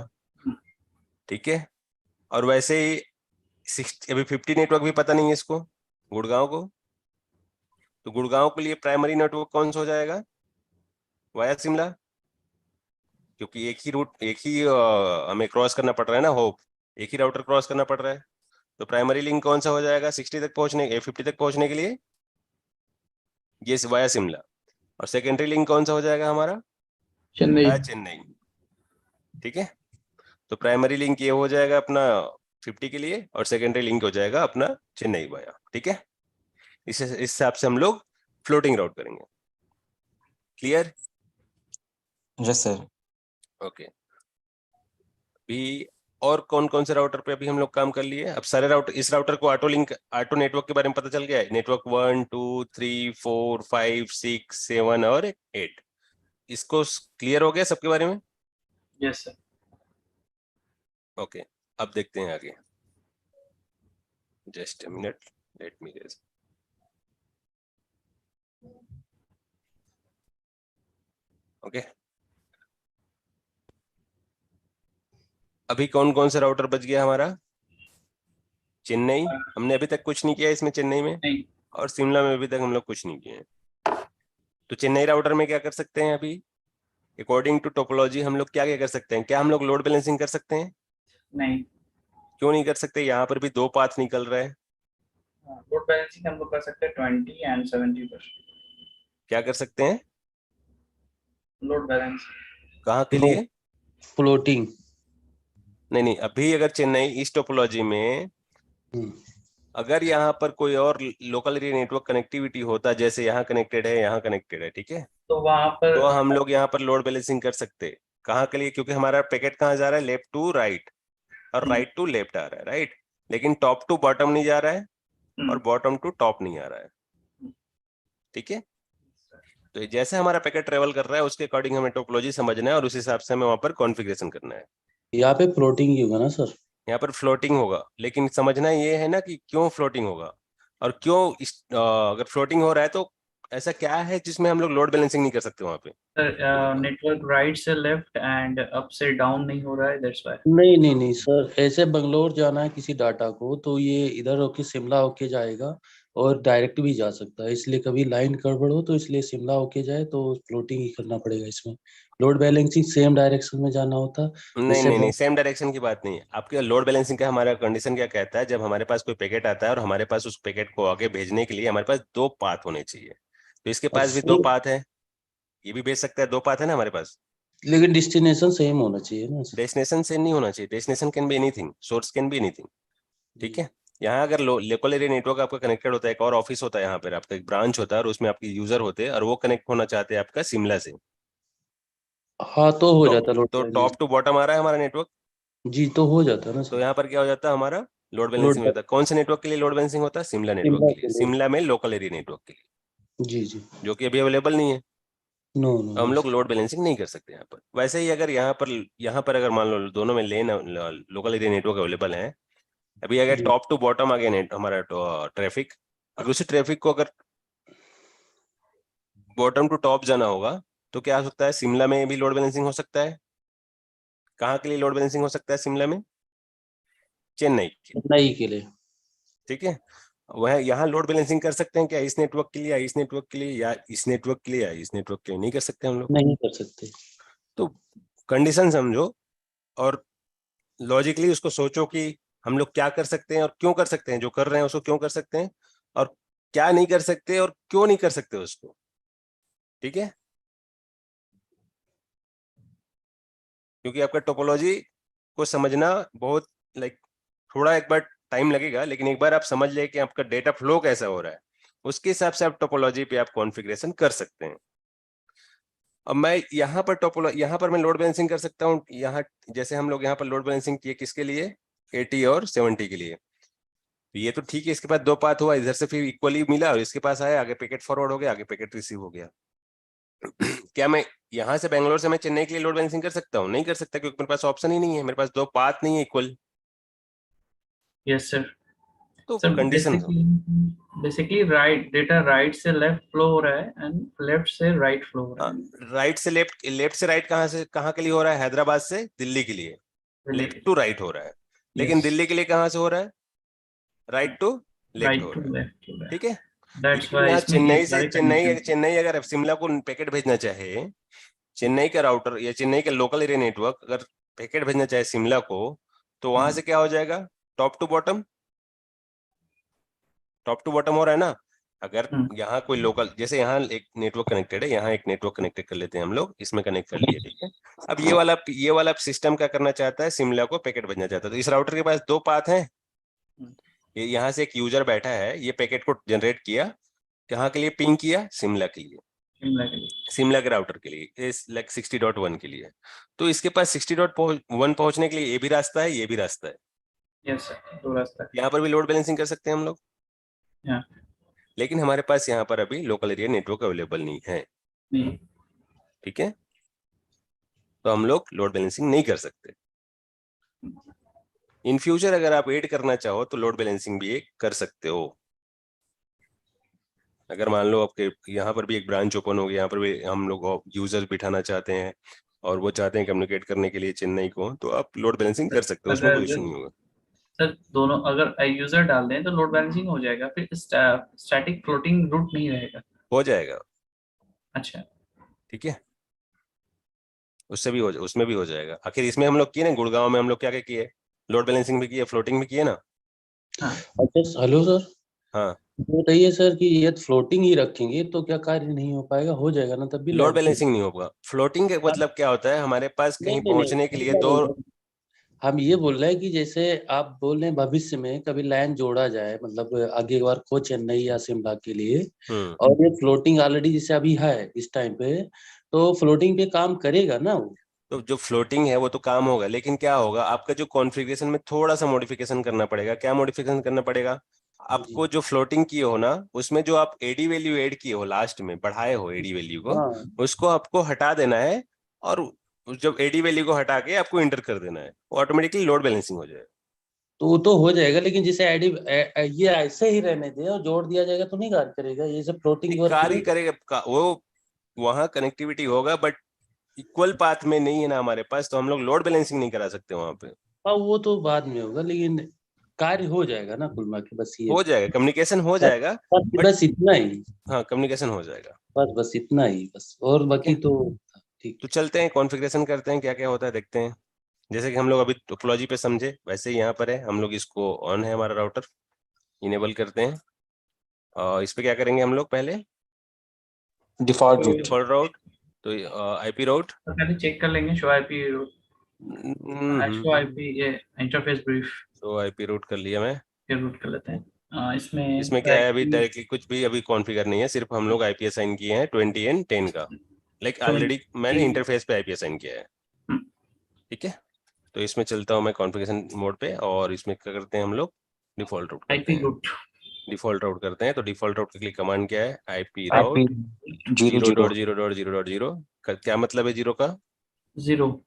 ठीक है? और वैसे ही 60 अभी 50 नेटवर्क भी पता नहीं है इसको, गुड़गांव को। तो गुड़गांव के लिए प्राइमरी नेटवर्क कौन सा हो जाएगा? वाया शिमला, क्योंकि एक ही रूट, एक ही हमें क्रॉस करना पड़ रहा है ना, होप एक ही राउटर क्रॉस करना पड़ रहा है। तो प्राइमरी लिंक कौन सा हो जाएगा 60 तक पहुंचने 50 तक पहुंचने के लिए? ये वाया शिमला। और सेकेंडरी लिंक कौन सा हो जाएगा हमारा? चेन्नई। वाया चेन्नई। ठीक है? तो प्राइमरी लिंक ये हो जाएगा अपना 50 के लिए, और सेकेंडरी लिंक हो जाएगा अपना चेन्नई वाया। ठीक है? इस हिसाब से हम लोग फ्लोटिंग राउट करेंगे। क्लियर? Yes sir. ओके। भी और कौन कौन से राउटर पे अभी हम लोग काम कर लिए? अब सारे राउटर, इस राउटर को ऑटो लिंक, ऑटो नेटवर्क के बारे में पता चल गया है। नेटवर्क 1 2 3 4 5 6 7 और 8, इसको क्लियर हो गया सबके बारे में? Yes sir. ओके, अब देखते हैं आगे। Just a minute, let me guess. Okay, अभी कौन कौन सा राउटर बच गया हमारा? चेन्नई, हमने अभी तक कुछ नहीं किया इसमें चेन्नई में, नहीं, और शिमला में अभी तक हम लोग कुछ नहीं किए हैं। तो चेन्नई राउटर में क्या कर सकते हैं अभी? अकॉर्डिंग टू टोपोलॉजी हम लोग क्या क्या कर सकते हैं? क्या हम लोग लोड बैलेंसिंग कर सकते हैं? नहीं। क्यों नहीं कर सकते? यहाँ पर भी दो पाथ निकल रहे हैं। लोड बैलेंसिंग हम लोग कर सकते हैं 20 एंड 70%। क्या कर सकते हैं? लोड बैलेंस कहाँ के लिए? फ्लोटिंग। नहीं नहीं, अभी अगर चेन्नई इस टोपोलॉजी में अगर यहाँ पर कोई और लोकल एरिया नेटवर्क कनेक्टिविटी होता, जैसे यहाँ कनेक्टेड है, यहाँ कनेक्टेड है, ठीक है, तो वहां पर तो हम लोग यहाँ पर लोड बैलेंसिंग कर सकते। कहाँ के लिए? क्योंकि हमारा पैकेट कहाँ जा रहा है? लेफ्ट टू राइट और हम्म। राइट टू लेफ्ट आ रहा है, राइट। लेकिन टॉप टू बॉटम नहीं जा रहा है और बॉटम टू टॉप नहीं आ रहा है, ठीक है। तो जैसे हमारा पैकेट ट्रेवल कर रहा है उसके अकॉर्डिंग हमें टोपोलॉजी समझना है और उस हिसाब से हमें वहां पर कॉन्फ़िगरेशन करना है। यहाँ पे फ्लोटिंग ही होगा ना सर? यहाँ पर फ्लोटिंग होगा, लेकिन समझना ये है ना कि क्यों फ्लोटिंग होगा और क्यों अगर फ्लोटिंग हो रहा है तो ऐसा क्या है जिसमें हम लोग लोड बैलेंसिंग नहीं कर सकते वहां पे? सर नेटवर्क राइट से लेफ्ट एंड अप से डाउन नहीं हो रहा है, दैट्स व्हाई। नहीं नहीं नहीं सर, ऐसे बंगलोर जाना है किसी डाटा को तो ये इधर होके शिमला होके जाएगा और डायरेक्ट भी जा सकता है, इसलिए कभी लाइन गड़बड़ हो तो इसलिए शिमला होके जाए तो फ्लोटिंग ही करना पड़ेगा। इसमें लोड बैलेंसिंग सेम डायरेक्शन में जाना होता। नहीं जिससे नहीं नहीं, सेम डायरेक्शन की बात नहीं है। आपके लोड बैलेंसिंग का हमारा कंडीशन क्या कहता है? जब हमारे पास कोई पैकेट आता है और हमारे पास उस पैकेट को आगे भेजने के लिए हमारे पास दो पाथ होने चाहिए, तो इसके पास भी दो पाथ है, ये भी भेज सकता है, दो पाथ है ना हमारे पास। लेकिन डेस्टिनेशन सेम होना चाहिए ना सर? डेस्टिनेशन सेम नहीं होना चाहिए, destination can be anything, source can be anything, ठीक है। यहाँ अगर लोकल एरिया नेटवर्क आपका कनेक्टेड होता है, एक और ऑफिस होता है यहाँ पर, आपका एक ब्रांच होता है और उसमें आपके यूजर होते हैं और वो कनेक्ट होना चाहते हैं आपका शिमला से, हाँ तो हो जाता लोड तो बैलेंसिंग। टॉप टू बॉटम आ रहा है हमारा नेटवर्क, जी तो हो जाता है ना तो सर? यहाँ पर क्या हो जाता है? हमारा लोड लोड बैलेंसिंग होता है। कौन से नेटवर्क के लिए लोड बैलेंसिंग होता है? शिमला नेटवर्क शिमला के लिए, के लिए। शिमला में लोकल एरिया नेटवर्क के लिए, जी जी। जो कि अभी अवेलेबल नहीं है, नो तो हम नो लोग लोड बैलेंसिंग नहीं कर सकते यहाँ पर। वैसे ही अगर यहाँ पर अगर मान लो दोनों में लेन लोकल एरिया नेटवर्क अवेलेबल है, अभी अगर जी। टॉप टू बॉटम आ गया नेट हमारा ट्रैफिक, अगर उसी ट्रैफिक को अगर बॉटम टू टॉप जाना होगा तो क्या हो सकता है? शिमला में भी लोड बैलेंसिंग हो सकता है। कहाँ के लिए लोड बैलेंसिंग हो सकता है शिमला में? चेन्नई के, नई के लिए। ठीक है। वह यहाँ लोड बैलेंसिंग कर सकते हैं क्या? इस नेटवर्क के लिए या इस नेटवर्क के लिए या इस नेटवर्क के लिए या इस नेटवर्क के लिए? नहीं कर सकते हम लोग। नहीं कर सकते। तो कंडीशन समझो और लॉजिकली उसको सोचो कि हम लोग क्या कर सकते हैं और क्यों कर सकते हैं, जो कर रहे हैं उसको क्यों कर सकते हैं और क्या नहीं कर सकते और क्यों नहीं कर सकते उसको, ठीक है। क्योंकि आपका टोपोलॉजी को समझना बहुत थोड़ा एक बार टाइम लगेगा, लेकिन एक बार आप समझ ले कि आपका डेटा फ्लो कैसा हो रहा है, उसके हिसाब से आप टोपोलॉजी पे आप कॉन्फ़िगरेशन कर सकते हैं। अब मैं यहाँ पर मैं लोड बैलेंसिंग कर सकता हूँ। यहाँ जैसे हम लोग यहाँ पर लोड बैलेंसिंग किए किसके लिए? 80 और 70 के लिए। तो ये तो ठीक है, इसके पास दो पाथ हुआ, इधर से फिर इक्वली मिला और इसके पास आया, आगे पैकेट फॉरवर्ड हो गया, आगे पैकेट रिसीव हो गया। क्या मैं यहाँ से बेंगलोर से मैं चेन्नई के लिए लोड बैलेंसिंग कर सकता हूँ? नहीं कर सकता, क्योंकि मेरे पास ऑप्शन ही नहीं है, मेरे पास दो पाथ नहीं है इक्वल। Yes sir. तो sir condition basically right data right से लेफ्ट फ्लो हो रहा है एंड लेफ्ट से राइट फ्लो हो रहा है। राइट से लेफ्ट, लेफ्ट से राइट कहाँ के लिए हो रहा है? हैदराबाद से दिल्ली के लिए लेफ्ट टू राइट हो रहा है, लेकिन दिल्ली के लिए कहाँ से हो रहा है? राइट टू लेफ्ट हो रहा है, ठीक है। लेकिन यहाँ चेन्नई अगर शिमला को पैकेट भेजना चाहे, चेन्नई का राउटर या चेन्नई का लोकल एरिया नेटवर्क अगर पैकेट भेजना चाहे शिमला को, तो वहां से क्या हो जाएगा? टॉप टू बॉटम हो रहा है ना। अगर यहाँ कोई लोकल, जैसे यहाँ एक नेटवर्क कनेक्टेड है, यहाँ एक नेटवर्क कनेक्टेड कर लेते हैं हम लोग, इसमें कनेक्ट कर लिए, ठीक है। अब ये वाला सिस्टम क्या करना चाहता है? शिमला को पैकेट भेजना चाहता है। तो इस राउटर के पास दो पाथ हैं। ये यहाँ से एक यूजर बैठा है, ये पैकेट को जनरेट किया, कहाँ के लिए पिंग किया? शिमला के लिए, शिमला के राउटर के लिए, इस 60.1 के लिए। तो इसके पास 60.1 पहुंचने के लिए ये भी रास्ता है, ये भी रास्ता है। यस सर, दो रास्ता है। यहाँ पर भी लोड बैलेंसिंग कर सकते हैं हम लोग, हाँ। लेकिन हमारे पास यहाँ पर अभी लोकल एरिया नेटवर्क अवेलेबल नहीं है, ठीक है। तो हम लोग लोड बैलेंसिंग नहीं कर सकते। इन फ्यूचर अगर आप ऐड करना चाहो तो लोड बैलेंसिंग भी एक कर सकते हो। अगर मान लो आपके यहाँ पर भी एक ब्रांच ओपन हो गया, यहाँ पर भी हम लोग यूजर्स बिठाना चाहते हैं और वो चाहते हैं कम्युनिकेट करने के लिए चेन्नई को, तो आप लोड बैलेंसिंग कर सकते हो, उसमें कोई इशू नहीं होगा। सर दोनों अगर यूजर डाल दें तो लोड बैलेंसिंग हो जाएगा, फिर स्टैटिक फ्लोटिंग रूट नहीं रहेगा। हो जाएगा, अच्छा ठीक है, उसमें भी हो जाएगा। आखिर इसमें हम लोग किए ना, गुड़गांव में हम लोग क्या क्या किए? लोड बैलेंसिंग भी किए, फ्लोटिंग भी किए ना। अच्छा हेलो सर। हाँ बताइए सर कि ये फ्लोटिंग ही रखेंगे तो क्या कार्य नहीं हो पाएगा? हो जाएगा ना, तब भी लोड बैलेंसिंग नहीं होगा। फ्लोटिंग का मतलब क्या होता है? हमारे पास कहीं पहुंचने के लिए दो, हम ये बोल रहे हैं कि जैसे आप बोल रहे हैं भविष्य में कभी लाइन जोड़ा जाए, मतलब आगे एक बार को चेन्नई या शिमला के लिए, और ये फ्लोटिंग ऑलरेडी जैसे अभी है इस टाइम पे, तो फ्लोटिंग पे काम करेगा ना वो? तो जो फ्लोटिंग है वो तो काम होगा, लेकिन क्या होगा, आपका जो कॉन्फ़िगरेशन में थोड़ा सा मॉडिफिकेशन करना पड़ेगा। क्या मॉडिफिकेशन करना पड़ेगा? आपको जो फ्लोटिंग की हो ना, उसमें जो आप एडी वैल्यू ऐड किए हो, लास्ट में बढ़ाए हो एडी वैल्यू को, हाँ उसको आपको हटा देना है, और जब एडी वैल्यू को हटा के आपको इंटर कर देना है, वो ऑटोमेटिकली लोड बैलेंसिंग हो जाएगा। तो वो तो हो जाएगा, लेकिन जैसे आईडी ये ऐसे ही रहने दे और जोड़ दिया जाएगा तो नहीं कार्य करेगा, ये सब फ्लोटिंग वर्क कार्य में। करेगा वो, वहां कनेक्टिविटी होगा, बट इक्वल पाथ में नहीं है ना हमारे पास, तो हम लोग लोड बैलेंसिंग नहीं करा सकते वहां पे। हाँ वो तो बाद में होगा, लेकिन कार्य हो जाएगा ना कुल मिला के, बस ये हो जाएगा, कम्युनिकेशन हो जाएगा, बट बस इतना ही। हाँ कम्युनिकेशन हो जाएगा। बस इतना ही बस, और बाकी तो ठीक। तो चलते हैं कॉन्फ़िगरेशन करते हैं, क्या क्या होता है देखते हैं। जैसे कि हम लोग अभी टोपोलॉजी पे समझे, वैसे ही यहाँ पर है, हम लोग इसको ऑन है हमारा राउटर, इनेबल करते हैं। और इस पे क्या करेंगे हम लोग, पहले डिफॉल्ट रूट। डिफॉल्ट राउट, तो आईपी राउट, तो पहले चेक कर लेंगे शो आईपी ये इंटरफेस ब्रीफ तो आईपी रूट कर लिया मैं। फिर रूट कर लेते हैं। इसमें इसमें क्या है, अभी डायरेक्टली कुछ भी अभी कॉन्फ़िगर नहीं है, सिर्फ हम लोग आईपी असाइन किए हैं 20 एंड 10 का, लाइक ऑलरेडी मैंने इंटरफेस पे आईपी असाइन किया है। ठीक है, तो इसमें चलता हूँ मैं कॉन्फ़िगरेशन मोड पे, और इसमें क्या करते हैं हम लोग, डिफॉल्ट राउट करते आईपी हैं। रूट डिफॉल्ट राउट करते हैं, तो डिफॉल्ट राउट के लिए कमांड क्या है, आईपी आईपी राउट 0.0.0.0.0 क्या मतलब है जीरो का? 0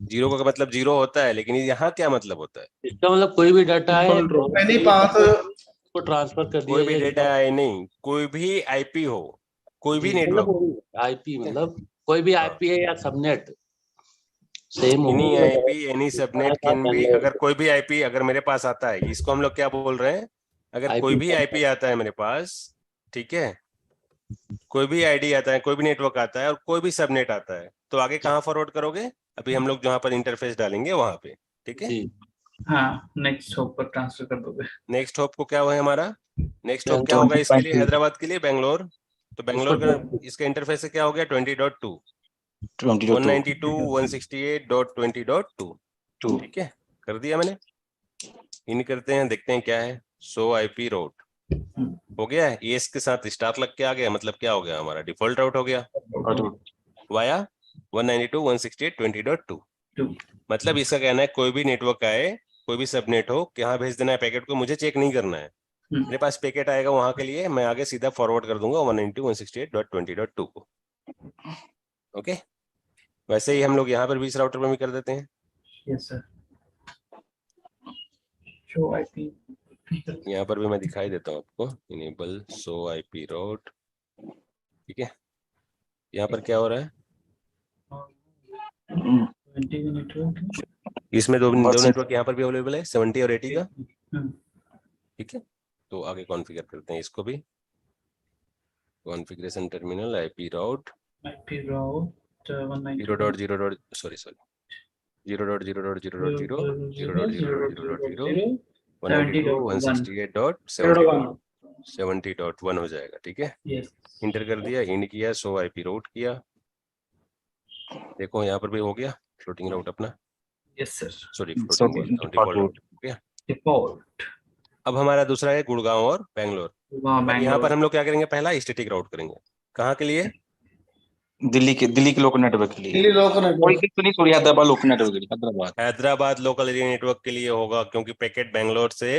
जीरो का मतलब जीरो होता है, लेकिन यहाँ क्या मतलब होता है? इसका मतलब कोई भी डाटा है एनी पाथ को ट्रांसफर कर दिया कोई भी जाएगा। डेटा है नहीं, कोई भी आईपी हो, कोई भी नेटवर्क हो, आईपी मतलब कोई भी आईपी है या सबनेट सेम एनी होगा। IP any subnet can be, अगर कोई भी आईपी अगर मेरे पास आता है, इसको हम लोग क्या बोल रहे हैं, अगर कोई भी आईपी आता है मेरे पास, ठीक है, कोई भी आईडी आता है, कोई भी नेटवर्क आता है, और कोई भी सबनेट आता है, तो आगे कहाँ फॉरवर्ड करोगे? अभी हम लोग जहाँ पर इंटरफेस डालेंगे वहां पे, ठीक है। जी हाँ नेक्स्ट होप पर ट्रांसफर कर दोगे। नेक्स्ट होप को क्या हुआ है हमारा, नेक्स्ट होप क्या होगा इसके लिए, हैदराबाद के लिए बेंगलोर, तो बेंगलोर का इसका इंटरफेस क्या हो गया, 20.2 192.168.20.2, ठीक है, कर दिया मैंने। इन करते हैं, देखते हैं क्या है, सो आईपी राउट हो गया है, ES के साथ स्टार लग के आ गया, मतलब क्या हो गया, हमारा डिफॉल्ट राउट हो गया वाया 192.168.20.2। मतलब इसका कहना है कोई भी नेटवर्क आए, कोई भी सबनेट हो, कहाँ भेज देना है पैकेट को, मुझे चेक नहीं करना है, मेरे पास पैकेट आएगा वहां के लिए, मैं आगे सीधा फॉरवर्ड कर दूंगा 192.168.20.2 को। ओके, वैसे ही हम लोग यहाँ पर भी इस राउटर में भी कर देते हैं। यस सर शो आईपी यहाँ पर भी मैं दिखाई देता हूँ आपको, इनेबल सो आईपी राउट, ठीक है। यहाँ पर क्या हो रहा है, नेटवर्क इसमें दो नेटवर्क यहाँ पर भी अवेलेबल है, 70 और 80 का, हम्म। ठीक है। तो आगे कॉन्फ़िगर करते हैं इसको भी, configuration terminal IP route 0.0. Sorry 192.168.70.1 हो जाएगा, ठीक है। इंटर कर दिया, इंड किया, सो आईपी राउट किया, देखो यहाँ पर भी हो गया फ्लोटिंग राउट अपना, yes sir sorry floating default route हो गया। डिफॉल्ट अब हमारा दूसरा है गुड़गांव और बेंगलोर। यहाँ पर हम लोग क्या करेंगे, पहला स्टैटिक राउट करेंगे, कहाँ के लिए, दिल्ली के लोकल नेटवर्क के लिए, सॉरी हैदराबाद लोकल नेटवर्क के लिए, हैदराबाद लोकल एरिया नेटवर्क के लिए होगा, क्योंकि पैकेट बेंगलोर से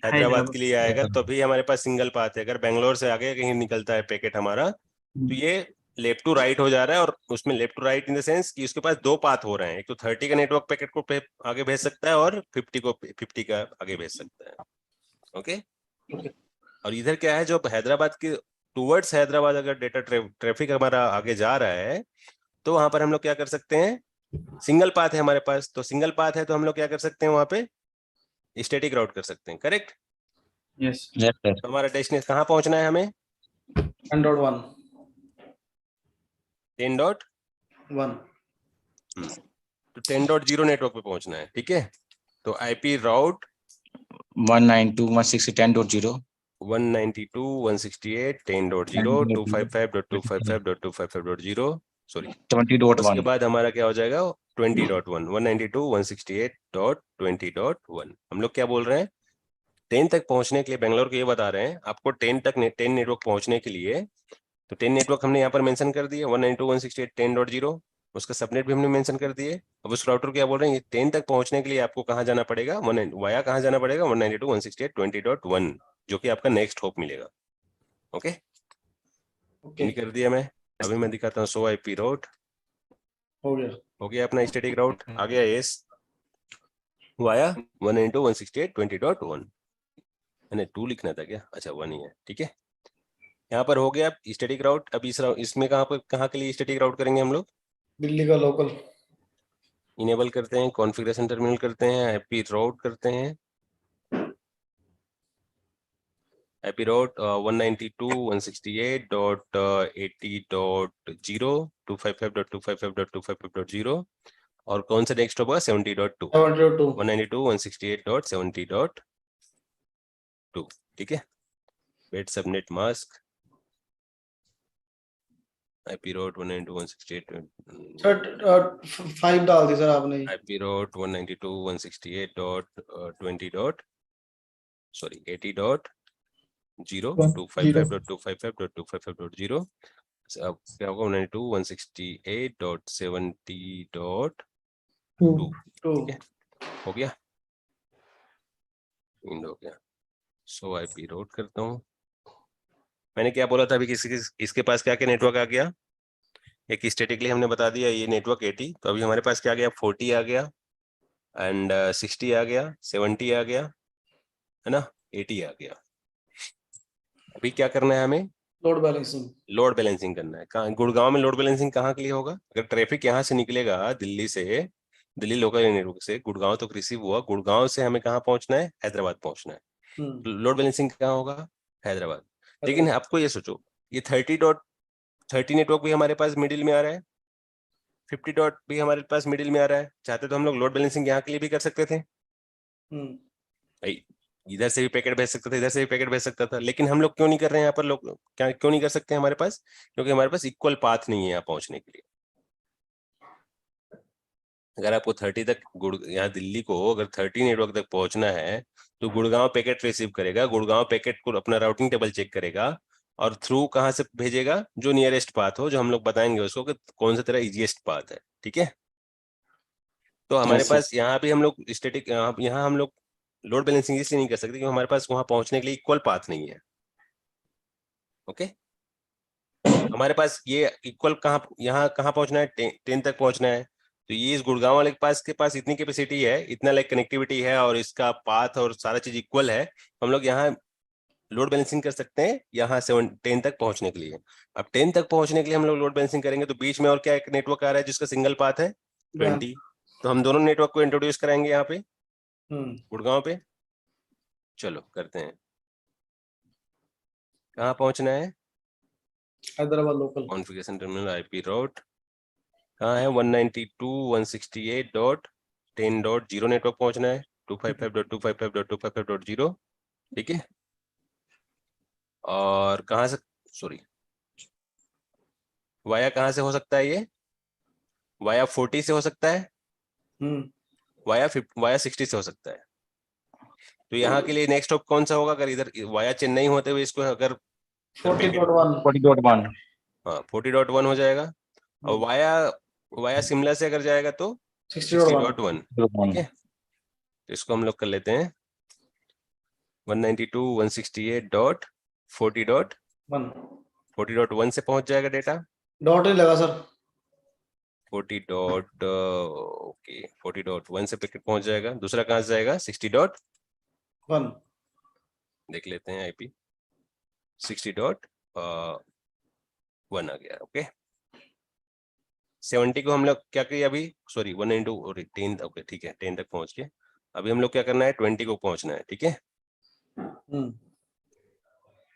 हैदराबाद के लिए आएगा, तभी हमारे पास सिंगल पाथ है। अगर बेंगलोर से आगे कहीं निकलता है पैकेट हमारा, तो ये लेफ्ट टू राइट हो जा रहा है, और उसमें left to right in the sense कि उसके पास दो पाथ हो रहे हैं, एक तो 30 का नेटवर्क पैकेट को आगे भेज सकता है, और 50 का आगे भेज सकता है। ओके, और इधर क्या है, जो हैदराबाद के टूवर्ड्स हैदराबाद अगर डेटा ट्रैफिक हमारा आगे जा रहा है, तो वहां पर हम लोग क्या कर सकते हैं, सिंगल पाथ है हमारे पास, तो सिंगल पाथ है तो हम लोग क्या कर सकते हैं, वहां पे स्टैटिक राउट कर सकते हैं, करेक्ट। यस तो हमारा डेस्टिनेशन कहाँ पहुंचना है हमें, 10.1 10.1 तो 10.0 नेटवर्क पे पहुंचना है, ठीक है। तो आईपी राउट 192.168.10.0 192.168.10.0 255.255.255.0 सॉरी 20.1 उसके बाद हमारा क्या हो जाएगा 20.1 192.168.20.1। हम लोग क्या बोल रहे हैं, 10 तक पहुंचने के लिए बेंगलोर को ये बता रहे हैं आपको 10 नेटवर्क पहुंचने के लिए, तो 10 नेटवर्क हमने यहाँ पर मेंशन कर दिए 192.168.10.0, उसका सबनेट भी हमने मेंशन कर दिए। अब उस राउटर क्या बोल रहे हैं, ये 10 तक पहुंचने के लिए आपको कहाँ जाना पड़ेगा, वाया कहाँ जाना पड़ेगा, 192.168.20.1 जो कि आपका नेक्स्ट होप मिलेगा। ओके, ओके, कर दिया मैं। अभी मैं दिखाता हूँ सो आईपी राउट, हो गया। हो गया अपना स्टैटिक राउट, आ गया एस वाया 192.168.20.1 मैंने 2 लिखना था क्या, अच्छा 1 ही है, ठीक है। यहाँ पर हो गया स्टैटिक राउट। अब इसमें कहाँ के लिए स्टैटिक राउट करेंगे हम लोग, दिल्ली का लोकल। इनेबल करते हैं, कॉन्फ़िगरेशन टर्मिनल करते हैं, आईपी राउट करते हैं, आईपी राउट 192.168.80.0 255.255.255.0 और कौन सा नेक्स्ट होगा 70.2 192.168.70.2, ठीक है। Wait subnet mask IP route 192.168 5 डाल दी सर आपने। आईपी राउट 192.168.80.0 255.255.255.0 अब क्या होगा 192.168.70.2, ठीक है, हो गया, इंड हो गया। सो आईपी राउट करता हूँ। मैंने क्या बोला था अभी, इसके पास क्या क्या नेटवर्क आ गया, एक स्टैटिकली हमने बता दिया ये नेटवर्क 80, तो अभी हमारे पास क्या आ गया 40 आ गया एंड 60 आ गया, 70 आ गया, है ना, 80 आ गया। अभी क्या करना है हमें, लोड बैलेंसिंग। लोड बैलेंसिंग करना है। कहाँ, गुड़गांव में लोड बैलेंसिंग कहाँ के लिए होगा, अगर ट्रैफिक यहाँ से निकलेगा दिल्ली से, दिल्ली लोकल नेटवर्क से गुड़गांव तक रिसीव हुआ, गुड़गांव से हमें कहाँ पहुंचना है, हैदराबाद पहुंचना है, लोड बैलेंसिंग कहाँ होगा, हैदराबाद। लेकिन आपको ये सोचो, ये 30.30 नेटवर्क भी हमारे पास मिडिल में आ रहा है, 50 डॉट भी हमारे पास मिडिल में आ रहा है, चाहते तो हम लोग लोड बैलेंसिंग यहाँ के लिए भी कर सकते थे भाई, इधर से भी पैकेट भेज सकते थे, इधर से भी पैकेट भेज सकता था, लेकिन हम लोग क्यों नहीं कर रहे हैं यहाँ पर, लोग क्या क्यों नहीं कर सकते हमारे पास, क्योंकि हमारे पास इक्वल पाथ नहीं है यहाँ पहुंचने के लिए। अगर आपको 30 तक यहाँ दिल्ली को अगर 30 नेटवर्क तक पहुंचना है तो गुड़गांव पैकेट रिसीव करेगा, गुड़गांव पैकेट को अपना राउटिंग टेबल चेक करेगा और थ्रू कहाँ से भेजेगा, जो नियरेस्ट पाथ हो, जो हम लोग बताएंगे उसको कि कौन सा तेरा इजीएस्ट पाथ है, ठीक है। तो हमारे पास यहाँ भी हम लोग स्टैटिक, यहाँ हम लोग लोड बैलेंसिंग इसलिए नहीं कर सकते क्योंकि हमारे पास वहां पहुंचने के लिए इक्वल पाथ नहीं है। ओके, हमारे पास ये इक्वल कहाँ, यहाँ कहाँ पहुंचना है, 10 तक पहुंचना है, तो ये इस गुड़गांव वाले के पास इतनी कैपेसिटी है, इतना लाइक कनेक्टिविटी है और इसका पाथ और सारा चीज इक्वल है, हम लोग यहाँ लोड बैलेंसिंग कर सकते हैं यहाँ से 10 तक पहुंचने के लिए। अब 10 तक पहुंचने के लिए हम लोग लोड बैलेंसिंग करेंगे तो बीच में और क्या एक नेटवर्क आ रहा है जिसका सिंगल पाथ है 20, तो हम दोनों नेटवर्क को इंट्रोड्यूस कराएंगे यहाँ पे गुड़गांव पे। चलो करते हैं, कहाँ पहुंचना है, Hyderabad local. Configuration terminal IP route कहाँ है 192.168.10.0 नेटवर्क पहुंचना है 255.255.255.0, ठीक है। और कहाँ से, सॉरी वाया कहाँ से हो सकता है, ये वाया 40 से हो सकता है, वाया 60 से हो सकता है। तो यहाँ के लिए नेक्स्ट स्टॉप कौन सा होगा, अगर इधर वाया चेन्नई होते हुए इसको अगर 40.1 हाँ 40.1 हो जाएगा, और वाया शिमला से अगर जाएगा तो 60.1, ठीक है। तो इसको हम लोग कर लेते हैं 192.168.40.1 से पहुंच जाएगा डेटा, डॉट नहीं लगा सर। 40.1 से पैकेट पहुंच जाएगा। दूसरा कहां से जाएगा 60.1, देख लेते हैं आईपी 60.1 आ गया। ओके 70 को हम लोग क्या किए अभी, सॉरी 1 और 10, ओके ठीक है 10 तक पहुंच गए। अभी हम लोग क्या करना है 20 को पहुंचना है, ठीक है।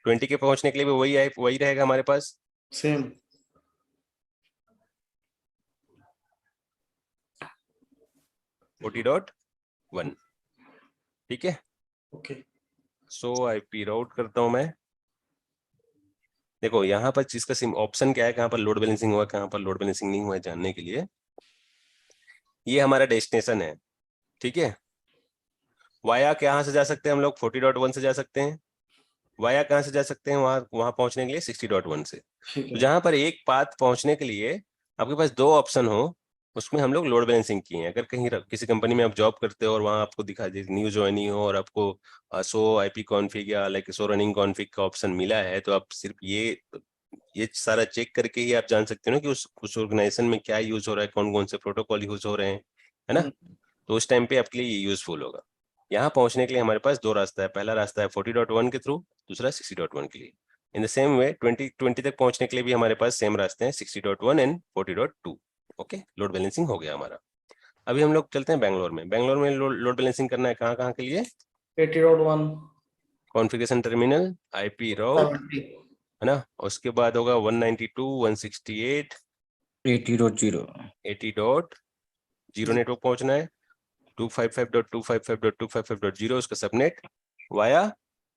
20 के पहुंचने के लिए भी वही रहेगा हमारे पास सेम 40.1, ठीक है। ओके। सो आईपी राउट करता हूं मैं, देखो यहाँ पर जिसका सिम ऑप्शन क्या है, कहाँ पर लोड बैलेंसिंग हुआ कहाँ पर लोड बैलेंसिंग नहीं हुआ है जानने के लिए, ये हमारा डेस्टिनेशन है, ठीक है। वाया कहाँ से जा सकते हैं हम लोग 40.1 से जा सकते हैं, वाया कहाँ से जा सकते हैं वहां पहुंचने के लिए 60.1 से। तो जहां पर एक पाथ पहुंचने के लिए आपके पास दो ऑप्शन हो, उसमें हम लोग लोड बैलेंसिंग किए हैं। अगर कहीं किसी कंपनी में आप जॉब करते हो और वहां आपको दिखा दे न्यू ज्वाइनिंग हो और आपको सो आईपी कॉन्फ़िग या लाइक सो रनिंग कॉन्फ़िग का ऑप्शन मिला है, तो आप सिर्फ ये सारा चेक करके ही आप जान सकते हो ना कि उस ऑर्गेनाइजेशन में क्या यूज हो रहा है, कौन कौन से प्रोटोकॉल यूज हो रहे हैं, है ना। तो उस टाइम पे आपके लिए यूजफुल होगा। यहाँ पहुंचने के लिए हमारे पास दो रास्ता है। पहला रास्ता है 40.1 के थ्रू, दूसरा 60.1 के लिए। इन द सेम वे 2020 तक पहुंचने के लिए भी हमारे पास सेम रास्ते हैं, 60.1 एंड 40.2। ओके, लोड बैलेंसिंग हो गया हमारा। अभी हम लोग चलते हैं बैंगलोर में। बैंगलोर में लोड बैलेंसिंग करना है कहाँ कहाँ के लिए? 80.1 कॉन्फ़िगरेशन टर्मिनल, आईपी राउट, 70 है ना। उसके बाद होगा 192 168 80.0 80.0 नेटवर्क पहुंचना है। 255.255.255.0 उसका सबनेट वाया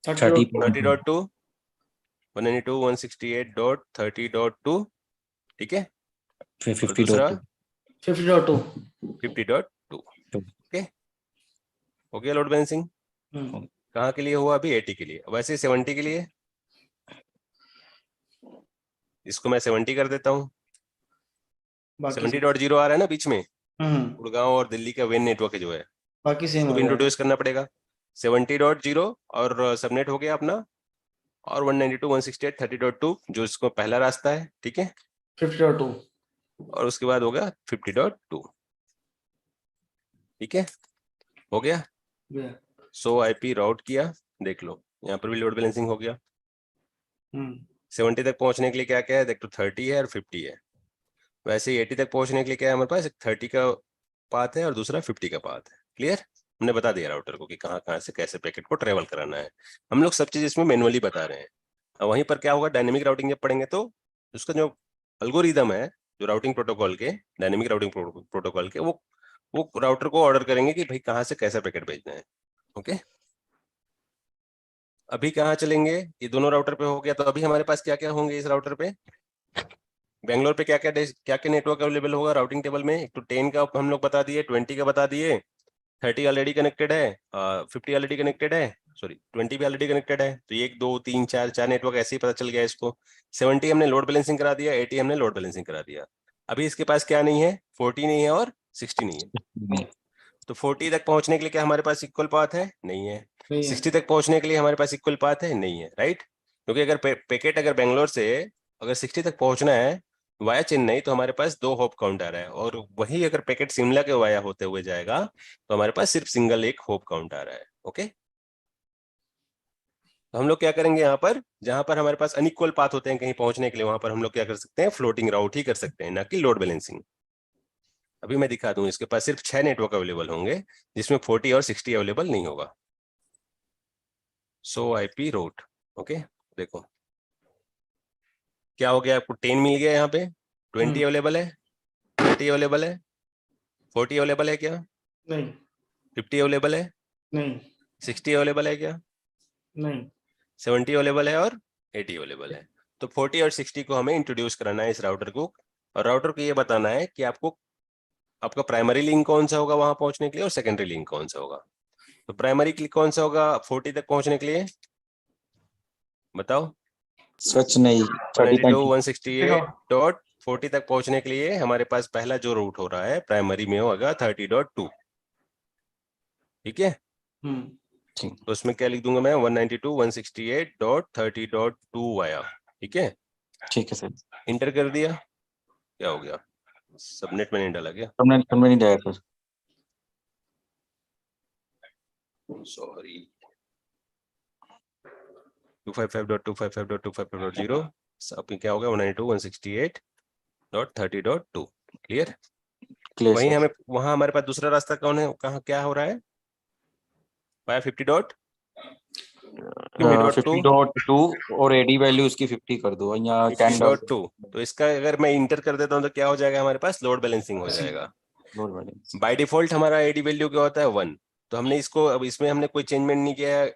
30.2 192 168.30.2, ठीक है। और दूसरा 50.2 50.2। ओके, हो गया लोड बैलेंसिंग। कहाँ के लिए हुआ? अभी 80 के लिए। वैसे 70 के लिए इसको मैं 70 कर देता हूँ। 70.0 आ रहा है ना बीच में, गुड़गांव और दिल्ली का वेन नेटवर्क है जो है, बाकी सेम इसको भी इंट्रोड्यूस करना पड़ेगा। 70.0 और सबनेट हो गया अपना, और 192 168 30.2 जो इसको पहला रास्ता है, ठीक है। 50.2 और उसके बाद होगा 50.2, ठीक है, हो गया। सो आईपी राउट किया, देख लो यहाँ पर भी लोड बैलेंसिंग हो गया। 70 तक पहुंचने के लिए क्या क्या है देख, तो 30 है और 50 है। वैसे ही 80 तक पहुंचने के लिए क्या है हमारे पास? एक 30 का पाथ है और दूसरा 50 का पाथ है। क्लियर? हमने बता दिया राउटर को कि कहाँ कहाँ से कैसे पैकेट को ट्रेवल कराना है। हम लोग सब चीज इसमें मैनुअली बता रहे हैं। और वहीं पर क्या होगा, डायनेमिक राउटिंग जब पढ़ेंगे तो उसका जो अल्गोरिदम है, जो राउटिंग प्रोटोकॉल के, डायनेमिक राउटिंग प्रोटोकॉल के, वो राउटर को ऑर्डर करेंगे कि भाई कहाँ से कैसा पैकेट भेजना है। ओके, अभी कहाँ चलेंगे? ये दोनों राउटर पे हो गया, तो अभी हमारे पास क्या क्या होंगे इस राउटर पे? बैंगलोर पे क्या क्या नेटवर्क अवेलेबल होगा राउटिंग टेबल में? एक तो 10 का हम लोग बता दिए, 20 का बता दिए, 30 ऑलरेडी कनेक्टेड है, 50 ऑलरेडी कनेक्टेड है, सॉरी 20 भी ऑलरेडी कनेक्टेड है। तो 1 2 3 4 चार नेटवर्क ऐसे ही पता चल गया इसको। 70 हमने लोड बैलेंसिंग करा दिया, 80 हमने लोड बैलेंसिंग करा दिया। अभी इसके पास क्या नहीं है? 40 नहीं है और 60 नहीं है। तो 40 तक पहुंचने के लिए क्या हमारे पास इक्वल पाथ है? नहीं है। 60 तक पहुंचने के लिए हमारे पास इक्वल पाथ है? नहीं है, राइट। क्योंकि अगर पैकेट अगर बेंगलोर से अगर 60 तक पहुंचना है वाया चेन्नई, तो हमारे पास 2 होप काउंट आ रहा है, और वही अगर पैकेट शिमला के वाया होते हुए जाएगा तो हमारे पास सिर्फ सिंगल एक होप काउंट आ रहा है। ओके, तो हम लोग क्या करेंगे यहाँ पर, जहां पर हमारे पास अनइक्वल पाथ होते हैं कहीं पहुंचने के लिए, वहां पर हम लोग क्या कर सकते हैं? फ्लोटिंग राउट ही कर सकते हैं, ना कि लोड बैलेंसिंग। अभी मैं दिखा दूं, इसके पास सिर्फ 6 नेटवर्क अवेलेबल होंगे जिसमें 40 और 60 अवेलेबल नहीं होगा। सो आईपी रूट, ओके, देखो क्या हो गया, आपको 10 मिल गया, यहाँ पे 20 अवेलेबल है, 30 अवेलेबल है, 40 अवेलेबल है क्या? नहीं 50 अवेलेबल है, नहीं 60 अवेलेबल है क्या? नहीं 70 अवेलेबल है और 80 अवेलेबल है। तो 40 और 60 को हमें इंट्रोड्यूस कराना है इस राउटर को, और राउटर को ये बताना है कि आपको आपका प्राइमरी लिंक कौन सा होगा वहां पहुंचने के लिए और सेकेंडरी लिंक कौन सा होगा। तो प्राइमरी लिंक कौन सा होगा 40 तक पहुंचने के लिए, बताओ? सच नहीं 192 30.2 168.40 तक पहुंचने के लिए हमारे पास पहला जो रूट हो रहा है प्राइमरी में होगा 30.2, ठीक है। तो उसमें क्या लिख दूंगा मैं? 192 168.30.2 वाया, ठीक है। ठीक है सर। इंटर कर दिया, क्या हो गया? सबनेट में नहीं डाला गया, तुमने नहीं जाएगा सर। सॉरी। 255.255.255.0 सब क्या हो गया? 192 168.30.2, क्लियर। क्लियर वहीं सर। हमें वहां हमारे पास दूसरा रास्ता कौन है, कहाँ क्या हो रहा है? वाया 50.2 और एडी वैल्यू उसकी 50 कर दो, यहाँ 10 डाल 50.2। तो इसका अगर मैं इंटर कर देता हूँ तो क्या हो जाएगा हमारे पास? लोड बैलेंसिंग हो जाएगा। Load balance. बाय डिफॉल्ट हमारा एडी वैल्यू क्या होता है? 1। तो हमने इसको, अब इसमें हमने कोई चेंजमेंट नहीं किया है,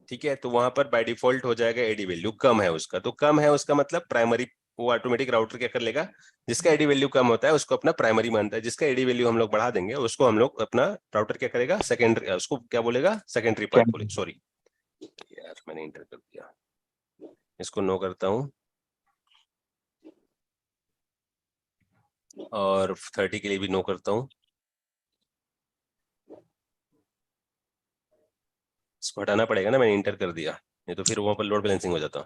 ठीक है। तो वहां पर बाय डिफॉल्ट हो जाएगा एडी वैल्यू कम है उसका, तो कम है उसका मतलब प्राइमरी, वो ऑटोमेटिक राउटर क्या कर लेगा, जिसका एडी वैल्यू कम होता है उसको अपना प्राइमरी मानता है, जिसका एडी वैल्यू हम लोग बढ़ा देंगे उसको हम लोग अपना राउटर क्या करेगा? सेकेंडरी, उसको क्या बोलेगा? सेकेंडरी पार्ट बोले। सॉरी यार, मैंने इंटर कर दिया, इसको नो करता हूं। और 30 के लिए भी नो करता हूँ। इसको हटाना पड़ेगा ना, मैंने इंटर कर दिया, नहीं तो फिर वहाँ पर लोड बैलेंसिंग हो जाता।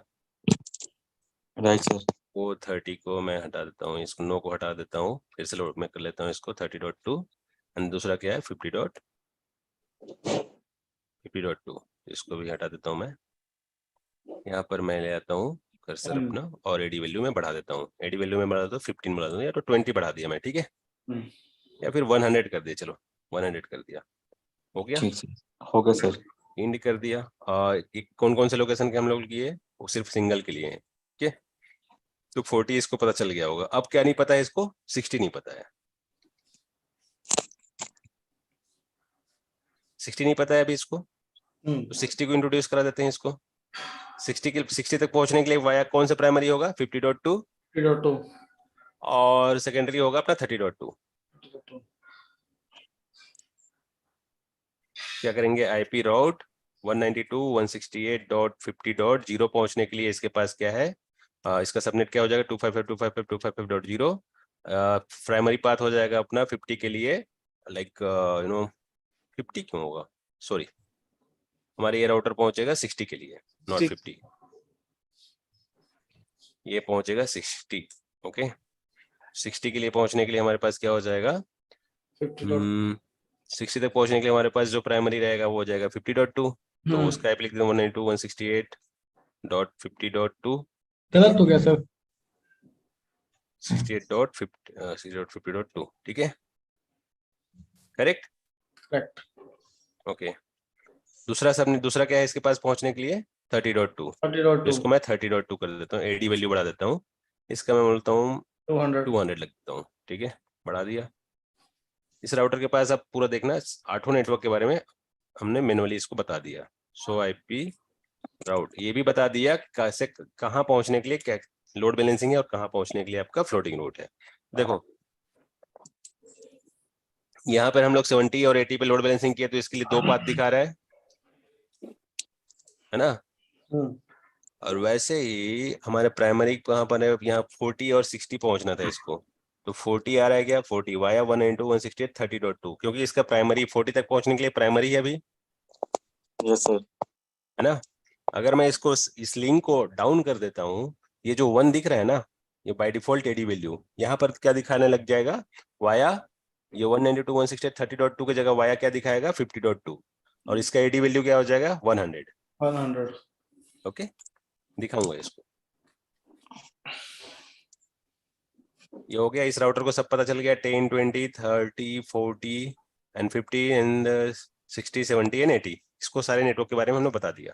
Right sir. वो 30 को मैं हटा देता हूँ, इसको नो को हटा देता हूँ, फिर से लोड में कर लेता हूँ इसको 30.2 एंड दूसरा क्या है 50.2, इसको भी हटा देता हूँ मैं। यहाँ पर मैं ले आता हूँ कर्सर अपना और एडी वैल्यू में बढ़ा देता हूँ। एडी वैल्यू में बढ़ा देता हूँ 15 बढ़ा दूँ या तो 20 बढ़ा दिया मैं, ठीक है, या फिर 100 कर दिया, चलो 100 कर दिया, हो गया। ठीक सर, हो गया सर। इंड कर दिया। कौन कौन से लोकेशन के हम लोग लिए, वो सिर्फ सिंगल के लिए हैं, ठीक है। तो 40 इसको पता चल गया होगा। अब क्या नहीं पता है इसको, 60 नहीं पता है, 60 नहीं पता है अभी इसको, तो 60 को इंट्रोड्यूस करा देते हैं इसको। 60 तक पहुंचने के लिए वाया कौन सा प्राइमरी होगा 50.2 और सेकेंडरी होगा अपना 30.2। क्या करेंगे, आईपी राउट 192.168.50.0 पहुंचने के लिए इसके पास क्या है, इसका सबनेट क्या हो जाएगा 255.255.255.0। प्राइमरी पाथ हो जाएगा अपना 50 के लिए, लाइक 50 क्यों होगा, सॉरी, हमारे ये राउटर पहुंचेगा 60 के लिए, नॉट 50, ये पहुंचेगा 60। ओके, 60 के लिए पहुंचने के लिए हमारे पास क्या हो जाएगा, 60 तक पहुंचने के लिए हमारे पास जो प्राइमरी रहेगा वो हो जाएगा 50.2, तो उसका एप लिख देते 192.168.50.2। गलत हो गया सर। 68.50.2, ठीक है, करेक्ट। करेक्ट। ओके, दूसरा क्या है इसके पास पहुंचने के लिए 30.2, तो इसको मैं 30.2 कर देता हूँ, एडी वैल्यू बढ़ा देता हूँ, इसका मैं बोलता हूँ 200 लग देता हूँ, ठीक है, बढ़ा दिया। इस राउटर के पास अब पूरा देखना, 8 नेटवर्क के बारे में हमने मैनुअली इसको बता दिया। सो आईपी राउट ये भी बता दिया कैसे कहाँ पहुंचने के लिए क्या लोड बैलेंसिंग है और कहाँ पहुंचने के लिए आपका फ्लोटिंग रूट है। देखो यहाँ पर हम लोग 70 और 80 पे लोड बैलेंसिंग किया, तो इसके लिए 2 पाथ दिखा रहा है ना। और वैसे ही हमारे प्राइमरी कहाँ पर है, यहाँ 40 और 60 पहुंचना था इसको, तो 40 आ रहा है क्या, 40 वाया 192.168.30.2, क्योंकि इसका प्राइमरी 40 तक पहुंचने के लिए प्राइमरी है अभी, यस सर। है ना। अगर मैं इसको इस लिंक को डाउन कर देता हूँ, ये जो 1 दिख रहा है ना, ये बाय डिफॉल्ट एडी वैल्यू यहाँ पर क्या दिखाने लग जाएगा, वाया ये 192.168.30.2 की जगह वाया क्या दिखाएगा 50.2, और इसका एडी वैल्यू क्या हो जाएगा 100। ओके, दिखाऊंगा इसको, ये हो गया। इस राउटर को सब पता चल गया, 10 20 30 40 एंड 50 एंड 60 70 एंड 80, इसको सारे नेटवर्क के बारे में हमने बता दिया,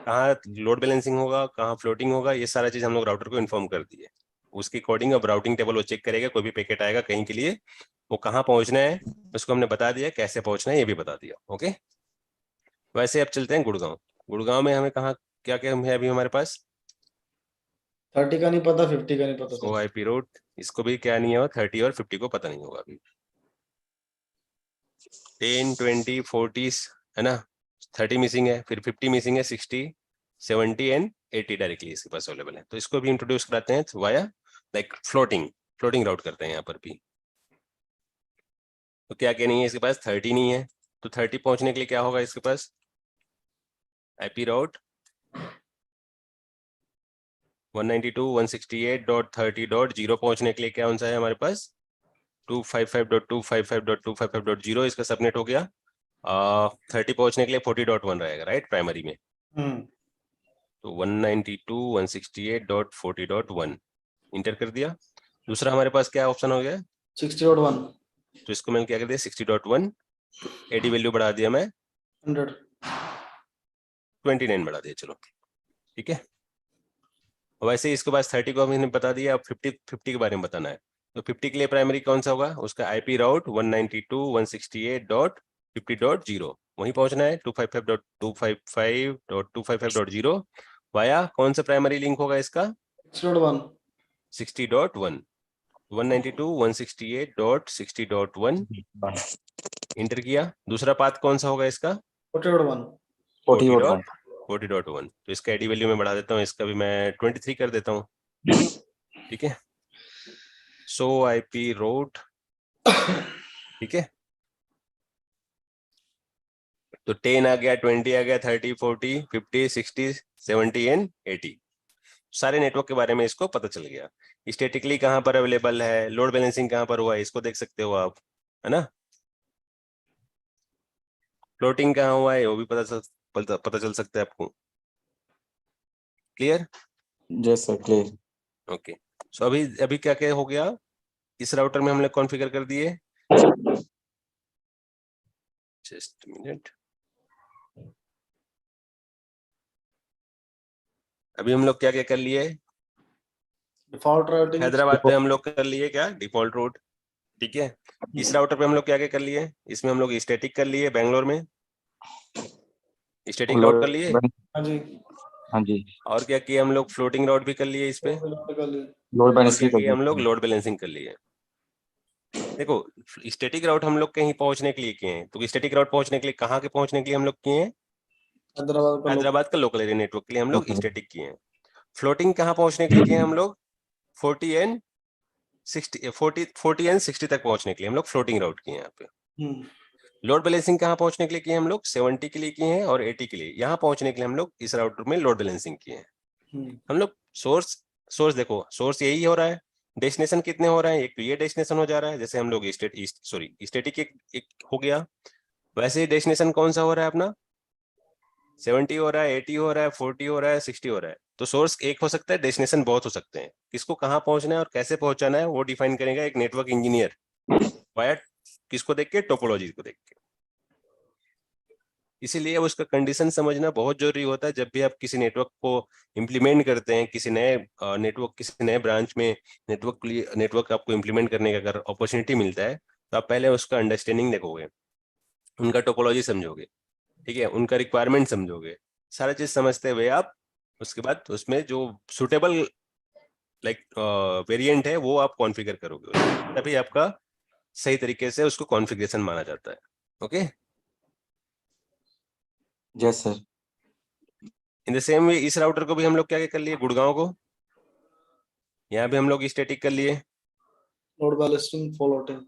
कहाँ लोड बैलेंसिंग होगा, कहाँ फ्लोटिंग होगा, ये सारा चीज हम लोग राउटर को इन्फॉर्म कर दिए। उसके अकॉर्डिंग अब राउटिंग टेबल वो चेक करेगा, कोई भी पैकेट आएगा कहीं के लिए, वो कहाँ पहुंचना है उसको हमने बता दिया, कैसे पहुंचना है ये भी बता दिया। ओके, वैसे अब चलते हैं गुड़गांव। गुड़गांव में हमें कहाँ क्या क्या है अभी हमारे पास, 30 का नहीं पता, 50 का नहीं पता सो सर। आईपी रूट, इसको भी क्या नहीं होगा 30 और 50 को पता नहीं होगा अभी। 10 20 40 है ना, 30 मिसिंग है, फिर 50 मिसिंग है, 60 70 एंड 80 डायरेक्टली इसके पास अवेलेबल है, तो इसको भी इंट्रोड्यूस कराते हैं वाया लाइक फ्लोटिंग राउट करते हैं यहाँ पर भी। तो क्या क्या नहीं है इसके पास, 30 नहीं है, तो 30 पहुंचने के लिए क्या होगा इसके पास, आईपी राउट 192.168.30.0 पहुंचने के लिए क्या सा है हमारे पास 255.255.255.0, इसका सबनेट हो गया। 30 पहुंचने के लिए 40.1 रहेगा, राइट, प्राइमरी में, तो 192.168.40.1 इंटर कर दिया। दूसरा हमारे पास क्या ऑप्शन हो गया 60.1 तो इसको मैंने क्या कर दिया 60.1, एडी वैल्यू बढ़ा दिया मैं 100 29 बढ़ा दिया, चलो ठीक है। वैसे ही इसके पास 30 को हमने बता दिया, अब 50 के बारे में बताना है, तो 50 के लिए प्राइमरी कौन सा होगा, उसका आईपी राउट 192.168.50.0 वहीं पहुंचना है 255.255.255.0 वाया कौन सा प्राइमरी लिंक होगा इसका 60.1 60.1 192.168.60.1 इंटर किया। दूसरा पाथ कौन सा होगा इसका 40.1 40.1, तो इसका एडी वैल्यू में बढ़ा देता हूँ, इसका भी मैं 23 कर देता हूँ, ठीक है। सो आईपी रूट, ठीक है। तो 10 आ गया, 20 आ गया, 30, 40, 50, 60, 70 एंड 80, सारे नेटवर्क के बारे में इसको पता चल गया। स्टैटिकली कहाँ पर अवेलेबल है, लोड बैलेंसिंग कहाँ पर हुआ है, इसको देख सकते हो आप, है ना। फ्लोटिंग कहाँ हुआ है वो भी पता चल सकता है आपको। Clear? Yes sir, clear. Okay, so अभी अभी क्या क्या हो गया, इस राउटर में हमने कॉन्फ़िगर कर दिए। जस्ट मिनट, अभी हम लोग क्या क्या कर लिए, डिफॉल्ट राउटिंग। हैदराबाद पे हम लोग कर लिए क्या, डिफॉल्ट रूट, ठीक है। इस राउटर पे हम लोग क्या क्या कर लिए, इसमें हम लोग स्टैटिक कर लिए, बैंगलोर में स्टैटिक राउट कर लिए। हाँ जी। हाँ जी, और क्या किया हम लोग, फ्लोटिंग राउट भी कर लिए इस पे। लोड और बैलेंसिंग क्या कर किया हम लोग, दी। लोड बैलेंसिंग कर लिए। देखो स्टैटिक राउट हम लोग कहीं पहुंचने के लिए किए हैं, तो स्टैटिक राउट पहुंचने के लिए कहाँ के पहुंचने के लिए हम लोग किए हैं, हैदराबाद का लोकल एरिया नेटवर्क के लिए हम लोग Okay. स्टैटिक किए हैं। फ्लोटिंग कहाँ पहुंचने के लिए किए हैं हम लोग, 40 एंड 60 तक पहुंचने के लिए हम लोग फ्लोटिंग राउट किए हैं यहाँ पे। लोड बैलेंसिंग कहाँ पहुंचने के लिए किए हैं हम लोग, 70 के लिए किए हैं और 80 के लिए, यहाँ पहुंचने के लिए हम लोग इस राउटर में लोड बैलेंसिंग किए हैं। हम लोग सोर्स देखो, सोर्स यही हो रहा है, डेस्टिनेशन कितने हो रहे हैं, एक तो ये डेस्टिनेशन हो जा रहा है, जैसे हम लोग स्टैटिक एक हो गया, वैसे ही डेस्टिनेशन कौन सा हो रहा है अपना, 70 हो रहा है, 80 हो रहा है, 40 हो रहा है, 60 हो रहा है। तो सोर्स एक हो सकता है, डेस्टिनेशन बहुत हो सकते हैं, किसको कहाँ पहुंचना है और कैसे पहुंचाना है वो डिफाइन करेगा एक नेटवर्क इंजीनियर, वाया किसको देख के, टोपोलॉजी को देख के। इसीलिए अब उसका कंडीशन समझना बहुत जरूरी होता है, जब भी आप किसी नेटवर्क को इम्प्लीमेंट करते हैं, किसी नए नेटवर्क, किसी नए ब्रांच में नेटवर्क आपको इम्प्लीमेंट करने का अगर अपॉर्चुनिटी मिलता है, तो आप पहले उसका अंडरस्टैंडिंग देखोगे, उनका टोपोलॉजी समझोगे, ठीक है, उनका रिक्वायरमेंट समझोगे, सारा चीज समझते हुए आप उसके बाद उसमें जो सुटेबल वेरिएंट है वो आप कॉन्फ़िगर करोगे, तभी आपका सही तरीके से उसको कॉन्फ़िगरेशन माना जाता है। Okay, yes sir. In the same way इस राउटर को भी हम लोग क्या कर लिए, गुड़गांव को यहाँ भी हम लोग स्टैटिक कर लिए, लोड बैलेंसिंग फ्लोटिंग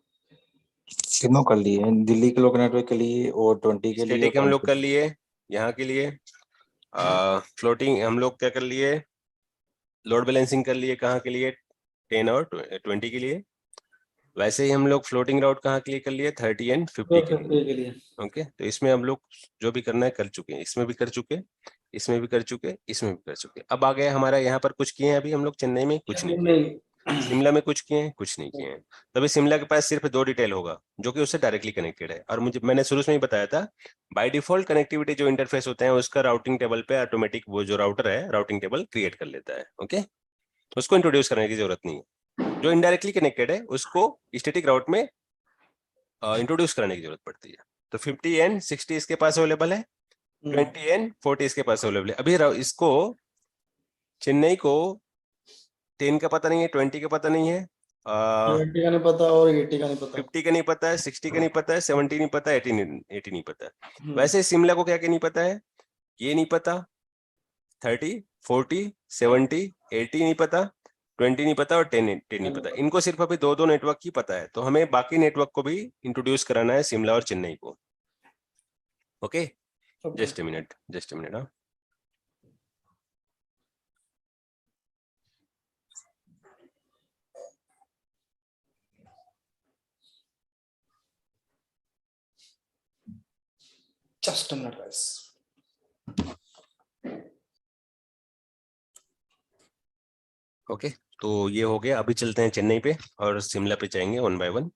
तीनों कर लिए, दिल्ली के लोग नेटवर्क के लिए और 20 के लिए। स्टैटिक हम लोग कर लिए यहाँ के लिए, फ्लोटिंग हम लोग क्या कर लिए, लोड बैलेंसिंग कर लिए कहाँ के लिए, 10 और 20 के लिए। वैसे ही हम लोग फ्लोटिंग राउट कहाँ के लिए कर लिए, 30 एंड 50 के लिए। ओके, तो इसमें हम लोग जो भी करना है कर चुके हैं, इसमें भी कर चुके, इसमें भी कर चुके, इसमें भी कर चुके। अब आ गए हमारा यहाँ पर कुछ किए हैं अभी हम लोग चेन्नई में, कुछ नहीं किए, शिमला में कुछ किए हैं, कुछ नहीं किए हैं। तभी शिमला के पास सिर्फ 2 डिटेल होगा जो कि उससे डायरेक्टली कनेक्टेड है, और मैंने शुरू में ही बताया था, बाय डिफॉल्ट कनेक्टिविटी जो इंटरफेस होते हैं उसका राउटिंग टेबल पे ऑटोमेटिक वो जो राउटर है राउटिंग टेबल क्रिएट कर लेता है। ओके, उसको इंट्रोड्यूस करने की जरूरत नहीं है, जो इनडायरेक्टली कनेक्टेड है उसको स्टैटिक राउट में इंट्रोड्यूस करने की जरूरत पड़ती है। तो 50 एंड 60 इसके पास अवेलेबल है, 20 एंड 40 इसके पास अवेलेबल है। अभी इसको चेन्नई को 10 का पता नहीं है, 20 का पता नहीं है, 20 का नहीं पता और 80 का नहीं पता। 50 का नहीं पता है, 60 का नहीं पता है, 70 नहीं पता है, 80 नहीं पता है। वैसे शिमला को क्या क्या नहीं पता है, ये नहीं पता, 30, 40, 70, 80 नहीं पता, 20 नहीं पता और 10 नहीं पता। इनको सिर्फ अभी 2 नेटवर्क ही पता है, तो हमें बाकी नेटवर्क को भी इंट्रोड्यूस कराना है, शिमला और चेन्नई को। ओके, जस्ट अ मिनट हाँ। Just a minute, guys. Okay, तो ये हो गया। अभी चलते हैं चेन्नई पे और शिमला पे जाएंगे 1 बाय 1।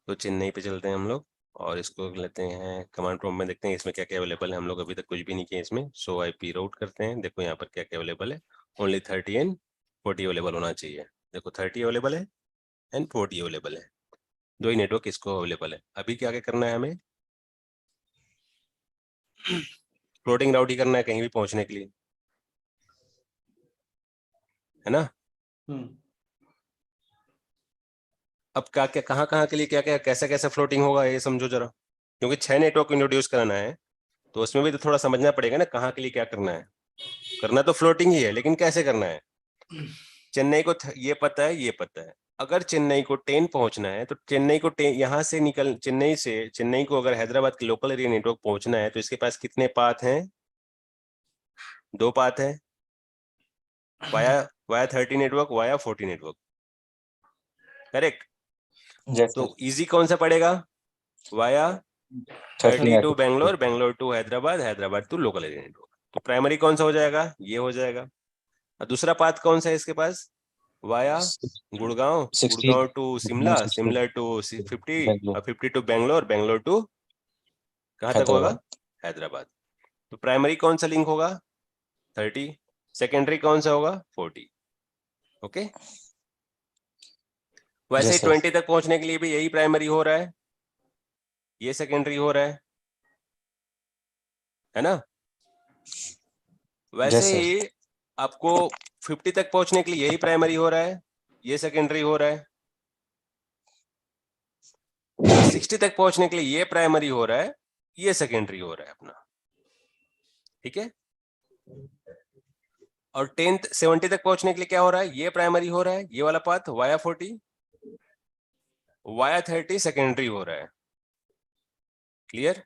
तो चेन्नई पे चलते हैं हम लोग और इसको लेते हैं कमांड प्रॉम्प्ट में, देखते हैं इसमें क्या क्या अवेलेबल है। हम लोग अभी तक कुछ भी नहीं किया इसमें, सो आईपी राउट करते हैं। देखो यहाँ पर क्या क्या अवेलेबल है, ओनली 30 एंड 40 अवेलेबल होना चाहिए। देखो 30 अवेलेबल है एंड 40 अवेलेबल है, 2 ही नेटवर्क इसको अवेलेबल है। अभी क्या क्या करना है हमें, फ्लोटिंग राउट ही करना है कहीं भी पहुंचने के लिए, है ना। अब क्या क्या कहाँ के लिए क्या क्या कैसे कैसे फ्लोटिंग होगा ये समझो जरा, क्योंकि 6 नेटवर्क इंट्रोड्यूस कराना है, तो उसमें भी तो थोड़ा समझना पड़ेगा ना कहाँ के लिए क्या करना है। करना तो फ्लोटिंग ही है, लेकिन कैसे करना है। चेन्नई को ये पता है, ये पता है, अगर चेन्नई को 10 पहुंचना है तो चेन्नई को यहाँ से निकल चेन्नई को अगर हैदराबाद के लोकल एरिया नेटवर्क पहुंचना है तो इसके पास कितने पाथ हैं? 2 पाथ हैं, via 30 network, via 40 network, correct? Yes तो सर। इजी कौन सा पड़ेगा? Via 30 to network. Bangalore, Bangalore to Hyderabad, Hyderabad to local area network. तो प्राइमरी कौन सा हो जाएगा? ये हो जाएगा। और दूसरा पाथ कौन सा है इसके पास? Via Gurgaon, 60 Gurgaon to Shimla, 60 Shimla to 50 Bangalore, और 50 टू बेंगलोर, बेंगलोर टू कहाँ तक होगा? हैदराबाद। हैदराबाद। तो प्राइमरी कौन सा लिंक होगा? 30। सेकेंडरी कौन सा होगा? 40। ओके। वैसे Yes, sir. 20 तक पहुंचने के लिए भी यही प्राइमरी हो रहा है, ये सेकेंडरी हो रहा है ना? वैसे Yes, sir. ही आपको 50 तक पहुंचने के लिए यही प्राइमरी हो रहा है, ये सेकेंडरी हो रहा है। 60 तक पहुंचने के लिए ये प्राइमरी हो रहा है, ये सेकेंडरी हो रहा है अपना, ठीक है? और 70 तक पहुंचने के लिए क्या हो रहा है? ये प्राइमरी हो रहा है, ये वाला पाथ वाया 40, वाया 30 सेकेंडरी हो रहा है। क्लियर?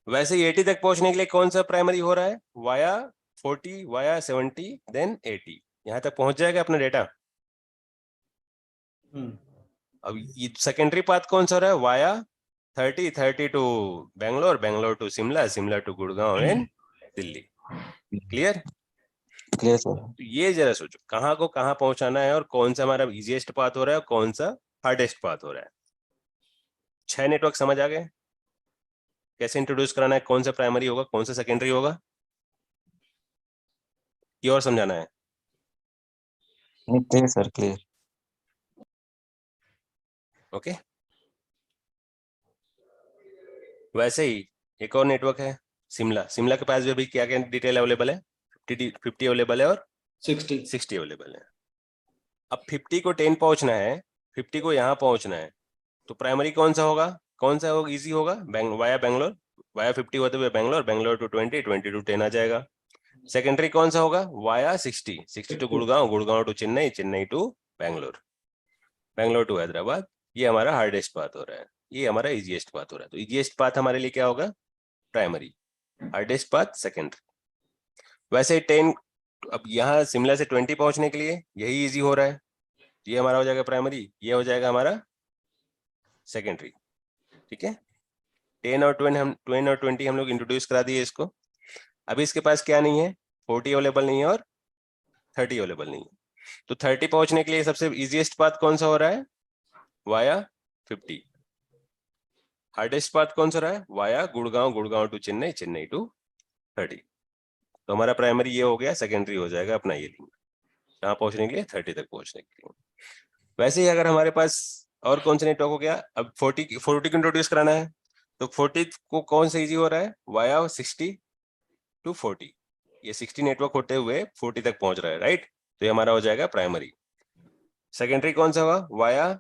वैसे 80 तक पहुंचने के लिए कौन सा प्राइमरी हो रहा है? Via 40, via 70, then 80। यहां तक पहुंच जाएगा अपना डेटा। अब ये सेकेंडरी पाथ कौन सा हो रहा है? Via 30 to Bangalore, Bangalore to Shimla, Shimla to Gurgaon and Delhi. Clear? Clear, sir. तो ये जरा सोचो कहाँ को कहाँ पहुंचाना है और कौन सा हमारा इजीएस्ट पाथ हो रहा है और कौन सा हार्डेस्ट पाथ हो रहा है। 6 नेटवर्क समझ आ गए? कैसे इंट्रोड्यूस कराना है, कौन सा प्राइमरी होगा, कौन सा सेकेंडरी होगा, ये और समझाना है? Clear, sir. Clear. ओके। वैसे ही एक और नेटवर्क है शिमला। शिमला के पास भी अभी क्या क्या डिटेल अवेलेबल है? 50 अवेलेबल है और 60 अवेलेबल है। अब 50 को 10 पहुंचना है, 50 को यहाँ पहुंचना है, तो प्राइमरी कौन सा होगा? कौन सा होगा? इजी होगा, वाया बेंगलोर, वाया 50 होते हुए बेंगलोर, बेंगलोर टू 20, 20 टू 10 आ जाएगा। सेकेंडरी कौन सा होगा? Via 60, 60 to Gurgaon, Gurgaon to Chennai, Chennai to Bangalore, Bangalore to Hyderabad. ये हमारा हार्डेस्ट पाथ हो रहा है, ये हमारा इजीएस्ट पाथ हो रहा है। तो इजीएस्ट पाथ हमारे लिए क्या होगा? प्राइमरी। Hardest path secondary. वैसे 10, अब यहाँ शिमला से 20 पहुंचने के लिए यही इजी हो रहा है, ये हमारा हो जाएगा प्राइमरी, ये हो जाएगा हमारा सेकेंडरी, ठीक है? 10 और 20 हम लोग इंट्रोड्यूस करा दिए इसको। अभी इसके पास क्या नहीं है? 40 अवेलेबल नहीं है और 30 अवेलेबल नहीं है। तो 30 पहुंचने के लिए सबसे इजीएस्ट पाथ कौन सा हो रहा है? वाया 50। हार्डेस्ट पाथ कौन सा रहा है? Via Gurgaon, Gurgaon to Chennai, Chennai to 30। तो हमारा प्राइमरी ये हो गया, सेकेंडरी हो जाएगा अपना ये लिंक, कहाँ पहुंचने के लिए? 30 तक पहुंचने के लिए। वैसे ही अगर हमारे पास और कौन सा नेटवर्क हो गया, अब 40 को इंट्रोड्यूस कराना है, तो 40 को कौन सा इजी हो रहा है? Via 60 to 40। ये 60 नेटवर्क होते हुए 40 तक पहुंच रहा है, राइट? तो ये हमारा हो जाएगा प्राइमरी। सेकेंडरी कौन सा हुआ? वाया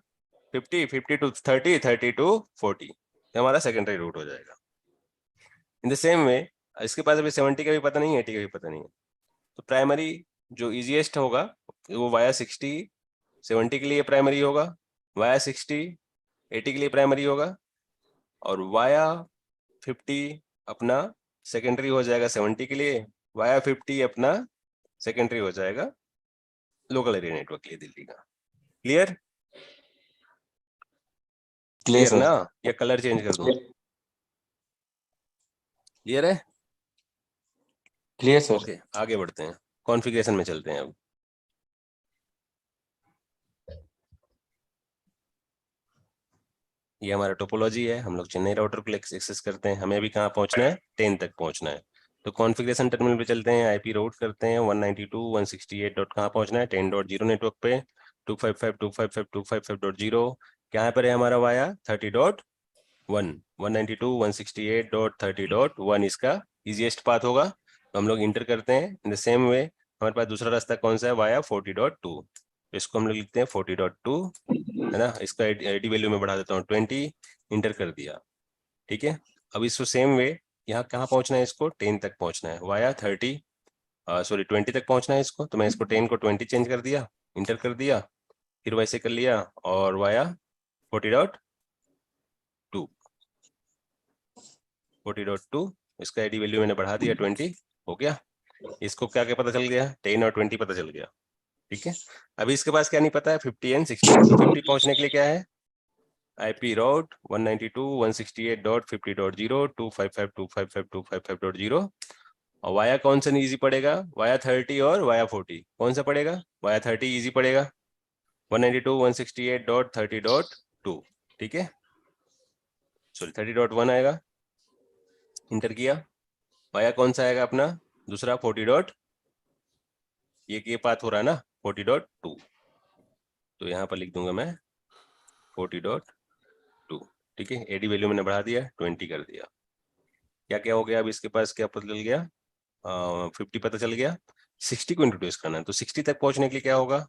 50, 50 टू 30, 30 टू 40, ये हमारा सेकेंडरी रूट हो जाएगा। इन द सेम वे इसके पास अभी 70 का भी पता नहीं है, 80 का भी पता नहीं है, तो प्राइमरी जो इजीएस्ट होगा वो वाया 60 70 के लिए प्राइमरी होगा, वाया 60 80 के लिए प्राइमरी होगा, और वाया 50 अपना सेकेंडरी हो जाएगा 70 के लिए, वाया 50 अपना सेकेंडरी हो जाएगा लोकल एरिया नेटवर्क के लिए दिल्ली का। क्लियर? Clear sir. ना? या कलर चेंज कर दूं? क्लियर है? Clear, sir. ओके, आगे बढ़ते हैं, कॉन्फ़िगरेशन में चलते हैं अब। ये हमारा टोपोलॉजी है, हम लोग चेन्नई राउटर को एक्सेस करते हैं, हमें अभी कहाँ पहुंचना है? 10 तक पहुंचना है। तो कॉन्फ़िगरेशन टर्मिनल पे चलते हैं, आईपी राउट करते हैं 192.168 डॉट कहाँ पहुंचना है? 10.0 नेटवर्क पे 255.255.255.0। क्या पर है हमारा वाया? 30.1 192.168.30.1 इसका इजीएस्ट पाथ होगा, तो हम लोग इंटर करते हैं। इन द सेम वे हमारे पास दूसरा रास्ता कौन सा है? वाया 40.2, इसको हम लोग लिखते हैं 40.2, है ना? इसका एडी वैल्यू में बढ़ा देता हूँ 20, इंटर कर दिया, ठीक है? अब इसको सेम वे यहाँ कहाँ पहुंचना है? इसको 10 तक पहुंचना है, वाया 20 तक पहुंचना है इसको, तो मैं इसको 10 को 20 चेंज कर दिया, इंटर कर दिया, फिर वैसे कर लिया और वाया 40.2 40.2 इसका एडी वैल्यू मैंने बढ़ा दिया 20 हो गया। इसको क्या क्या पता चल गया 10 और 20 पता चल गया। ठीक है, अभी इसके पास क्या नहीं पता है 50 एंड 60। तो 50 पहुंचने के लिए क्या है IP route 192.168.50.255.255.255.0 और वाया कौन सा इजी पड़ेगा वाया 30 और वाया 40 कौन सा पड़ेगा वाया 30 इजी पड़ेगा 192.168.30.2 ठीक है सॉरी 30.1 आएगा इंटर किया। वाया कौन सा आएगा अपना दूसरा 40. ये पाथ हो रहा है ना 40.2 तो यहाँ पर लिख दूंगा मैं 40.2 ठीक है। एडी वैल्यू मैंने बढ़ा दिया 20 कर दिया। क्या क्या हो गया अब इसके पास क्या पता चल गया 50 पता चल गया 60 को इंट्रोड्यूस करना है तो 60 तक पहुंचने के लिए क्या होगा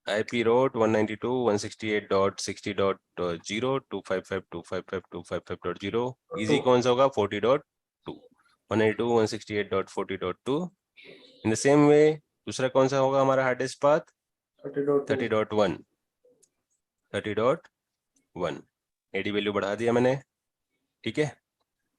IP route 192.168.60.0.255.255.255.0 इजी कौन सा होगा 40.2 192.168.40.2 इन द सेम वे दूसरा कौन सा होगा हमारा हार्डेस्ट पाथ 30.1 एडी वैल्यू बढ़ा दिया मैंने ठीक है।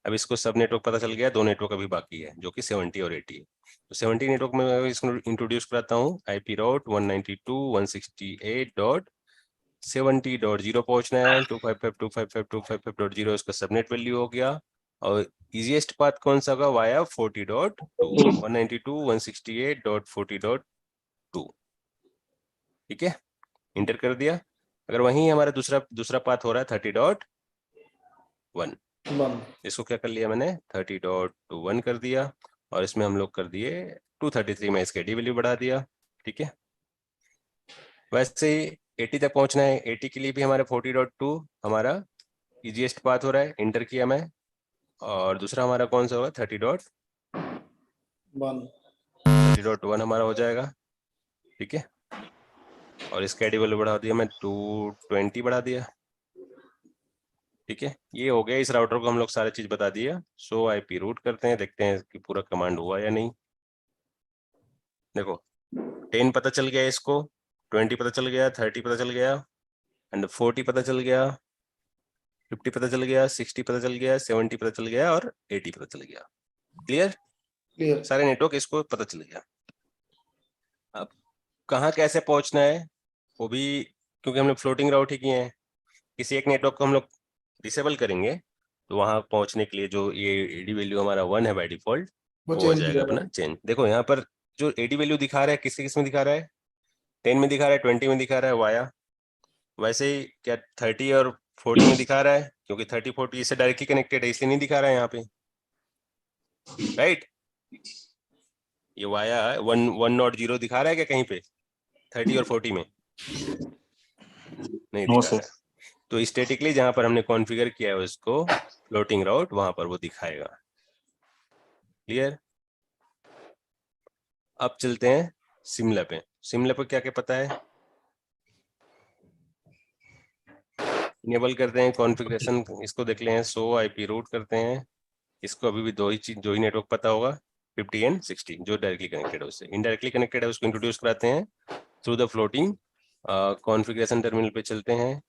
अब इसको सब नेटवर्क पता चल गया दो नेटवर्क अभी बाकी है जो कि 70 और 80 है। तो 70 नेटवर्क में मैं इसको इंट्रोड्यूस कराता हूँ IP route 192.168.70.0 पहुंचना है 255.255.255.0 इसका सबनेट वैल्यू हो गया और इजीएस्ट पाथ कौन सा होगा वाया 40.2 192.168.40.2 ठीक है इंटर कर दिया। अगर वहीं हमारा दूसरा पाथ हो रहा है 30.1 इसको क्या कर लिया मैंने 30.1 कर दिया और इसमें हम लोग कर दिए 233 में इसके डी वैल्यू बढ़ा दिया ठीक है। वैसे 80 तक पहुंचना है 80 के लिए भी हमारा 40.2 हमारा इजीएस्ट पाथ हो रहा है इंटर किया मैं और दूसरा हमारा कौन सा होगा 30.1 हमारा हो जाएगा ठीक है और इसका डी वैल्यू बढ़ा दिया मैं 220 बढ़ा दिया ठीक है। ये हो गया इस राउटर को हम लोग सारी चीज बता दिया। सो IP रूट करते हैं देखते हैं कि पूरा कमांड हुआ या नहीं। देखो 10 पता चल गया इसको 20 पता चल गया 30 पता चल गया एंड 40 पता चल गया 50 पता चल गया 60 पता चल गया 70 पता चल गया और 80 पता चल गया। क्लियर सारे नेटवर्क इसको पता चल गया। अब कहाँ कैसे पहुंचना है वो भी क्योंकि हमने फ्लोटिंग राउट ही किए हैं किसी एक नेटवर्क को हम लोग डिसेबल करेंगे तो वहां पहुंचने के लिए जो ये एडी वैल्यू हमारा 1 है बाय डिफॉल्ट वो हो जाएगा अपना चेंज। देखो यहाँ पर जो एडी वैल्यू दिखा रहा है किस में दिखा रहा है 10 में दिखा रहा है 20 में दिखा रहा है वाया वैसे ही क्या 30 और 40 में दिखा रहा है क्योंकि 30 40 इससे डायरेक्टली कनेक्टेड है इसलिए नहीं दिखा रहा है यहाँ पे राइट। ये वाया 1.0 दिखा रहा है क्या कहीं पे 30 और 40 में नहीं दिखा रहा है तो स्टैटिकली जहां पर हमने कॉन्फ़िगर किया है उसको फ्लोटिंग राउट वहां पर वो दिखाएगा। क्लियर। अब चलते हैं सिमला पे। सिमला पे क्या क्या पता है इनेबल करते हैं कॉन्फ़िगरेशन इसको देख लें। सो IP रूट करते हैं इसको अभी भी दो ही नेटवर्क पता होगा 50 एंड 60 जो डायरेक्टली कनेक्टेड है उससे इनडायरेक्टली कनेक्टेड है उसको इंट्रोड्यूस कराते हैं through the floating configuration terminal पे चलते हैं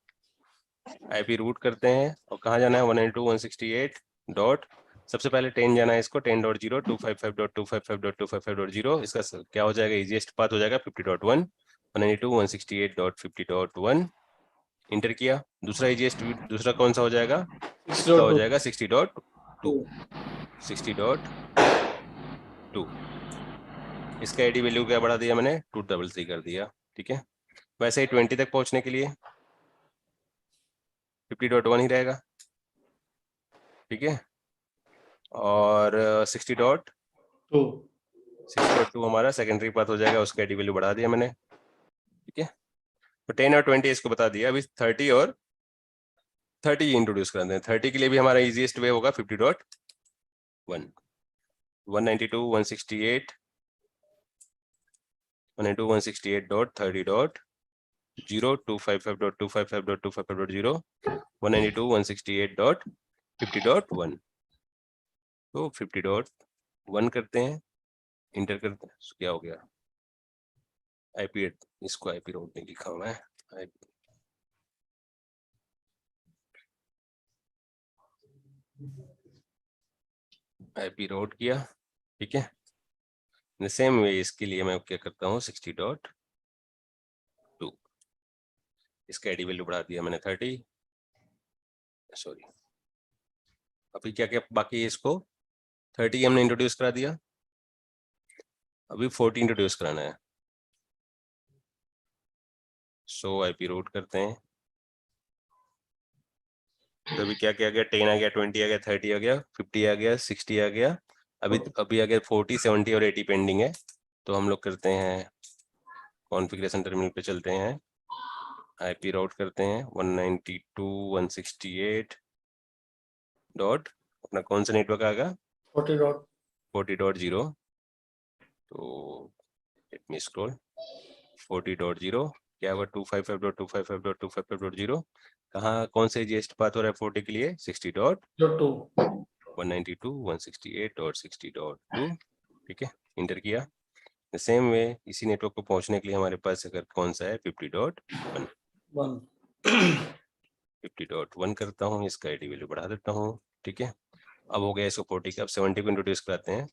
IP रूट करते हैं और कहाँ जाना है 192.168 डॉट सबसे पहले 10 जाना है इसको 10.0 255.255.255.0 इसका क्या हो जाएगा इजीएस्ट पाथ हो जाएगा 50.1 192.168.50.1 इंटर किया। दूसरा इजीएस्ट दूसरा कौन सा हो जाएगा इसका हो जाएगा 60.2 इसका एडी वैल्यू क्या बढ़ा दिया मैंने 233 कर दिया ठीक है। वैसे ही 20 तक पहुंचने के लिए 50.1 ही रहेगा ठीक है और 60.2 हमारा सेकेंडरी पाथ हो जाएगा उसका एडी वैल्यू बढ़ा दिया मैंने ठीक है। तो 10 और 20 इसको बता दिया अभी 30 और 30 इंट्रोड्यूस कर दें। 30 के लिए भी हमारा इजीएस्ट वे होगा 50.1 192.168 192.168.30.0 255.255.255.0 192.168.50.1 तो 50.1 करते हैं इंटर करते हैं क्या हो गया आईपी, इसको आईपी रोड नहीं लिखा हुआ है, आईपी रोड किया, ठीक है। सेम वे इसके लिए मैं क्या करता हूँ 60.2, इसका आईडी वैल्यू बढ़ा दिया मैंने 30, सॉरी अभी क्या क्या बाकी है, इसको 30 हमने इंट्रोड्यूस करा दिया, अभी 40 इंट्रोड्यूस कराना है। सो आईपी रूट करते हैं, तो अभी क्या क्या आ गया, 10 आ गया, 20 आ गया, 30 आ गया, 50 आ गया, 60 आ गया, अभी आ गया 40, 70 और 80 पेंडिंग है। तो हम लोग करते हैं कॉन्फ़िगरेशन टर्मिनल पे चलते हैं, आईपी राउट करते हैं 192.168 डॉट, अपना कौन सा नेटवर्क आएगा 40.0, तो लेट मी स्क्रॉल 40.0 क्या हुआ 255.255.255.0, कहाँ कौन से जीएसटी पाथ हो रहा है 40 के लिए 60.192.168.60.2, ठीक है, इंटर किया। सेम वे इसी नेटवर्क को पहुंचने के लिए हमारे पास अगर कौन सा है 50.1, 50.1 करता हूँ, इसका आईडी वैल्यू बढ़ा देता हूँ, ठीक है। अब हो गया इसको 40 का, अब 70 को इंट्रोड्यूस कराते हैं,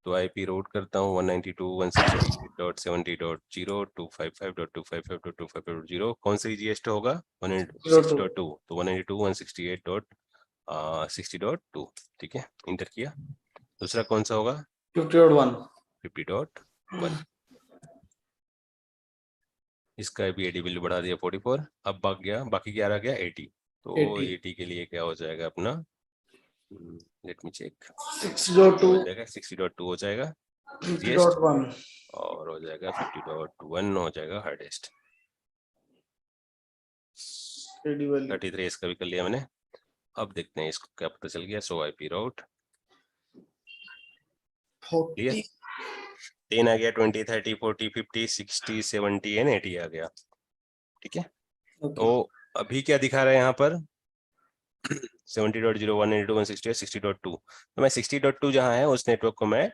तो आईपी रूट करता हूँ 192.168.70.0 255.255.255.0, कौन सी जीएसटी होगा 160.2, तो 192.168.60.2, ठीक है, इंटर किया। दूसरा कौन सा होगा 50.1, इसका भी आईडी वैल्यू बढ़ा दिया 44, अब बाकी क्या रह गया 80, तो 80 के लिए क्या हो जाएगा अपना, लेट मी चेक, 60.2 हो जाएगा 50.1 और हो जाएगा 50.1 हो जाएगा हार्डेस्ट। 33 इसका भी कर लिया मैंने। अब देखते हैं इसको क्या पता चल गया। सो आईपी राउट 40 10 आ गया, 20 30 40 50 60 70 एंड 80 आ गया, ठीक है। तो अभी क्या दिखा रहा है यहाँ पर 70.0 192 168 60.2, तो मैं 60.2 जहाँ है उस नेटवर्क को मैं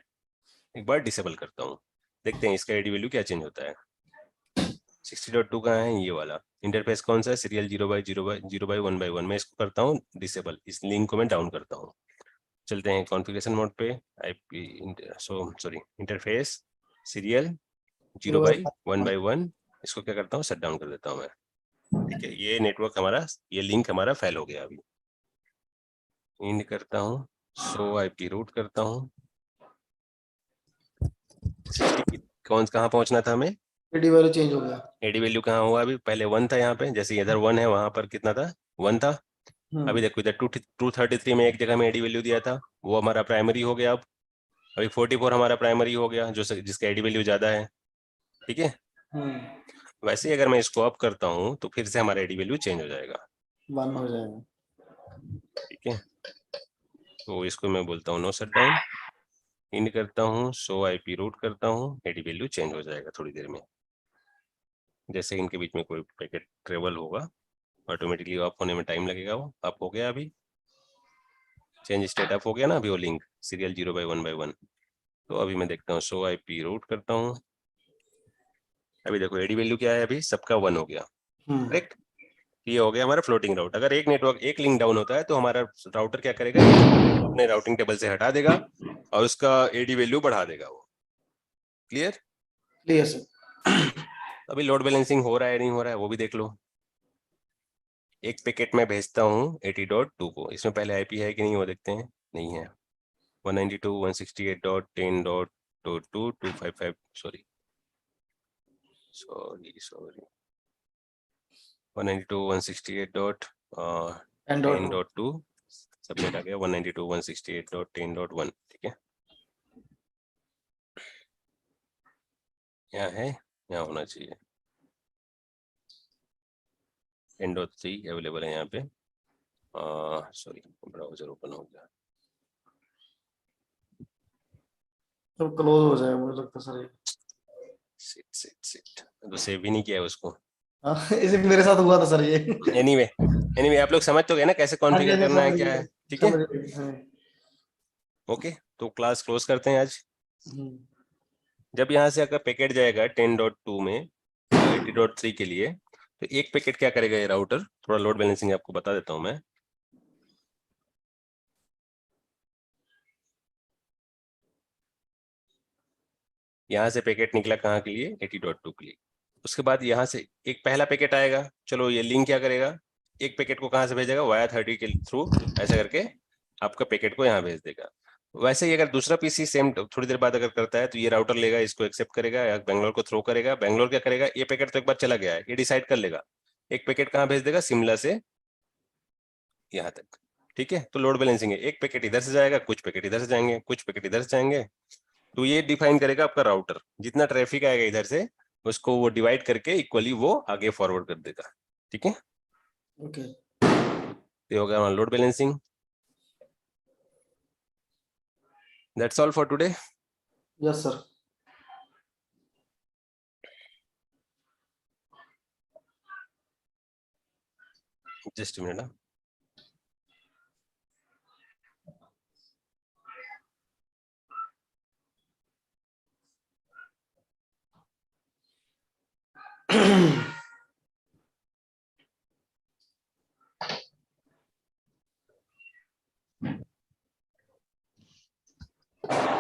एक बार डिसेबल करता हूँ, देखते हैं इसका आईडी वैल्यू क्या चेंज होता है। 60.2 कहाँ है, ये वाला इंटरफेस कौन सा है, सीरियल 0/1/1, मैं इसको करता हूँ डिसेबल, इस लिंक को मैं डाउन करता हूँ। चलते हैं कॉन्फ़िगरेशन मोड पे, आईपी इंटरफेस सीरियल 0/1/1, इसको क्या करता हूँ शट डाउन कर देता हूँ मैं, ठीक है। ये नेटवर्क हमारा, ये लिंक हमारा फेल हो गया। अभी इंड करता हूँ, सो आईपी रूट करता हूँ, 60 कहाँ पहुंचना था हमें, एडी वैल्यू चेंज हो गया। एडी वैल्यू कहाँ हुआ, अभी पहले 1 था यहाँ पे, जैसे इधर 1 है वहां पर कितना था 1 था। अभी देखो इधर 233 में एक जगह में एडी वैल्यू दिया था, वो हमारा प्राइमरी हो गया। अब अभी 44 हमारा प्राइमरी हो गया, जो जिसका एडी वैल्यू ज्यादा है, ठीक है। वैसे ही अगर मैं इसको अप करता हूँ तो फिर से हमारा एडी वैल्यू चेंज हो जाएगा, 1 हो जाएगा, ठीक है। तो इसको मैं बोलता हूँ नो शट डाउन, इंड करता हूँ, सो आईपी रूट करता हूँ, एडी वैल्यू चेंज हो जाएगा थोड़ी देर में। जैसे इनके बीच में कोई पैकेट ट्रेवल होगा ऑटोमेटिकली ऑफ होने में टाइम लगेगा, वो अप हो गया, अभी चेंज स्टेट अप हो गया ना, अभी वो लिंक सीरियल 0/1/1। तो अभी मैं देखता हूँ, सो आईपी रूट करता हूँ, अभी देखो एडी वैल्यू क्या है, अभी सबका 1 हो गया, करेक्ट। ये हो गया हमारा फ्लोटिंग राउट। अगर एक नेटवर्क एक लिंक डाउन होता है तो हमारा राउटर क्या करेगा, अपने राउटिंग टेबल से हटा देगा और उसका एडी वैल्यू बढ़ा देगा वो। Clear clear sir. अभी लोड बैलेंसिंग हो रहा है नहीं हो रहा है वो भी देख लो। एक पैकेट में भेजता हूँ 80.2 को, इसमें पहले आईपी है कि नहीं वो देखते हैं, नहीं है। 192.168.10.22255 सॉरी 192.168.10.2 सबमिट आ गया 192.168.10.1, ठीक है। यहाँ है, यहाँ होना चाहिए 10.3 अवेलेबल है यहाँ पे, सॉरी ब्राउजर ओपन हो गया। तो क्लोज हो जाएगा मुझे लगता सर। सिट तो सेव भी नहीं किया है उसको। इसी मेरे साथ हुआ था सर ये। एनीवे आप लोग समझ तो गए ना कैसे कॉन्फ़िगर करना है, क्या है, ठीक है। ओके तो क्लास क्लोज करते हैं आज। जब यहाँ से अगर पैकेट जाएगा 10.2 में 80.3 के लिए, तो एक पैकेट क्या करेगा ये राउटर, थोड़ा लोड बैलेंसिंग आपको बता देता हूं मैं। यहाँ से पैकेट निकला कहाँ के लिए, 80.2 के लिए। उसके बाद यहाँ से एक पहला पैकेट आएगा, चलो ये लिंक क्या करेगा, एक पैकेट को कहाँ से भेजेगा, वाया 30 के थ्रू ऐसा करके आपका पैकेट को यहाँ भेज देगा। वैसे ही अगर दूसरा पीसी सेम थोड़ी देर बाद अगर करता है, तो ये राउटर लेगा, इसको एक्सेप्ट करेगा या बेंगलोर को थ्रो करेगा। बेंगलोर क्या करेगा, ये पैकेट तो एक बार चला गया है, ये डिसाइड कर लेगा एक पैकेट कहाँ भेज देगा, शिमला से यहाँ तक। ठीक है, तो लोड बैलेंसिंग है, एक पैकेट इधर से जाएगा, कुछ पैकेट इधर से जाएंगे, कुछ पैकेट इधर से जाएंगे। तो ये डिफाइन करेगा आपका राउटर, जितना ट्रैफिक आएगा इधर से उसको वो डिवाइड करके इक्वली वो आगे फॉरवर्ड कर देगा। ठीक है, ओके ये हो गया हमारा load balancing. That's all for today. Yes sir just a minute.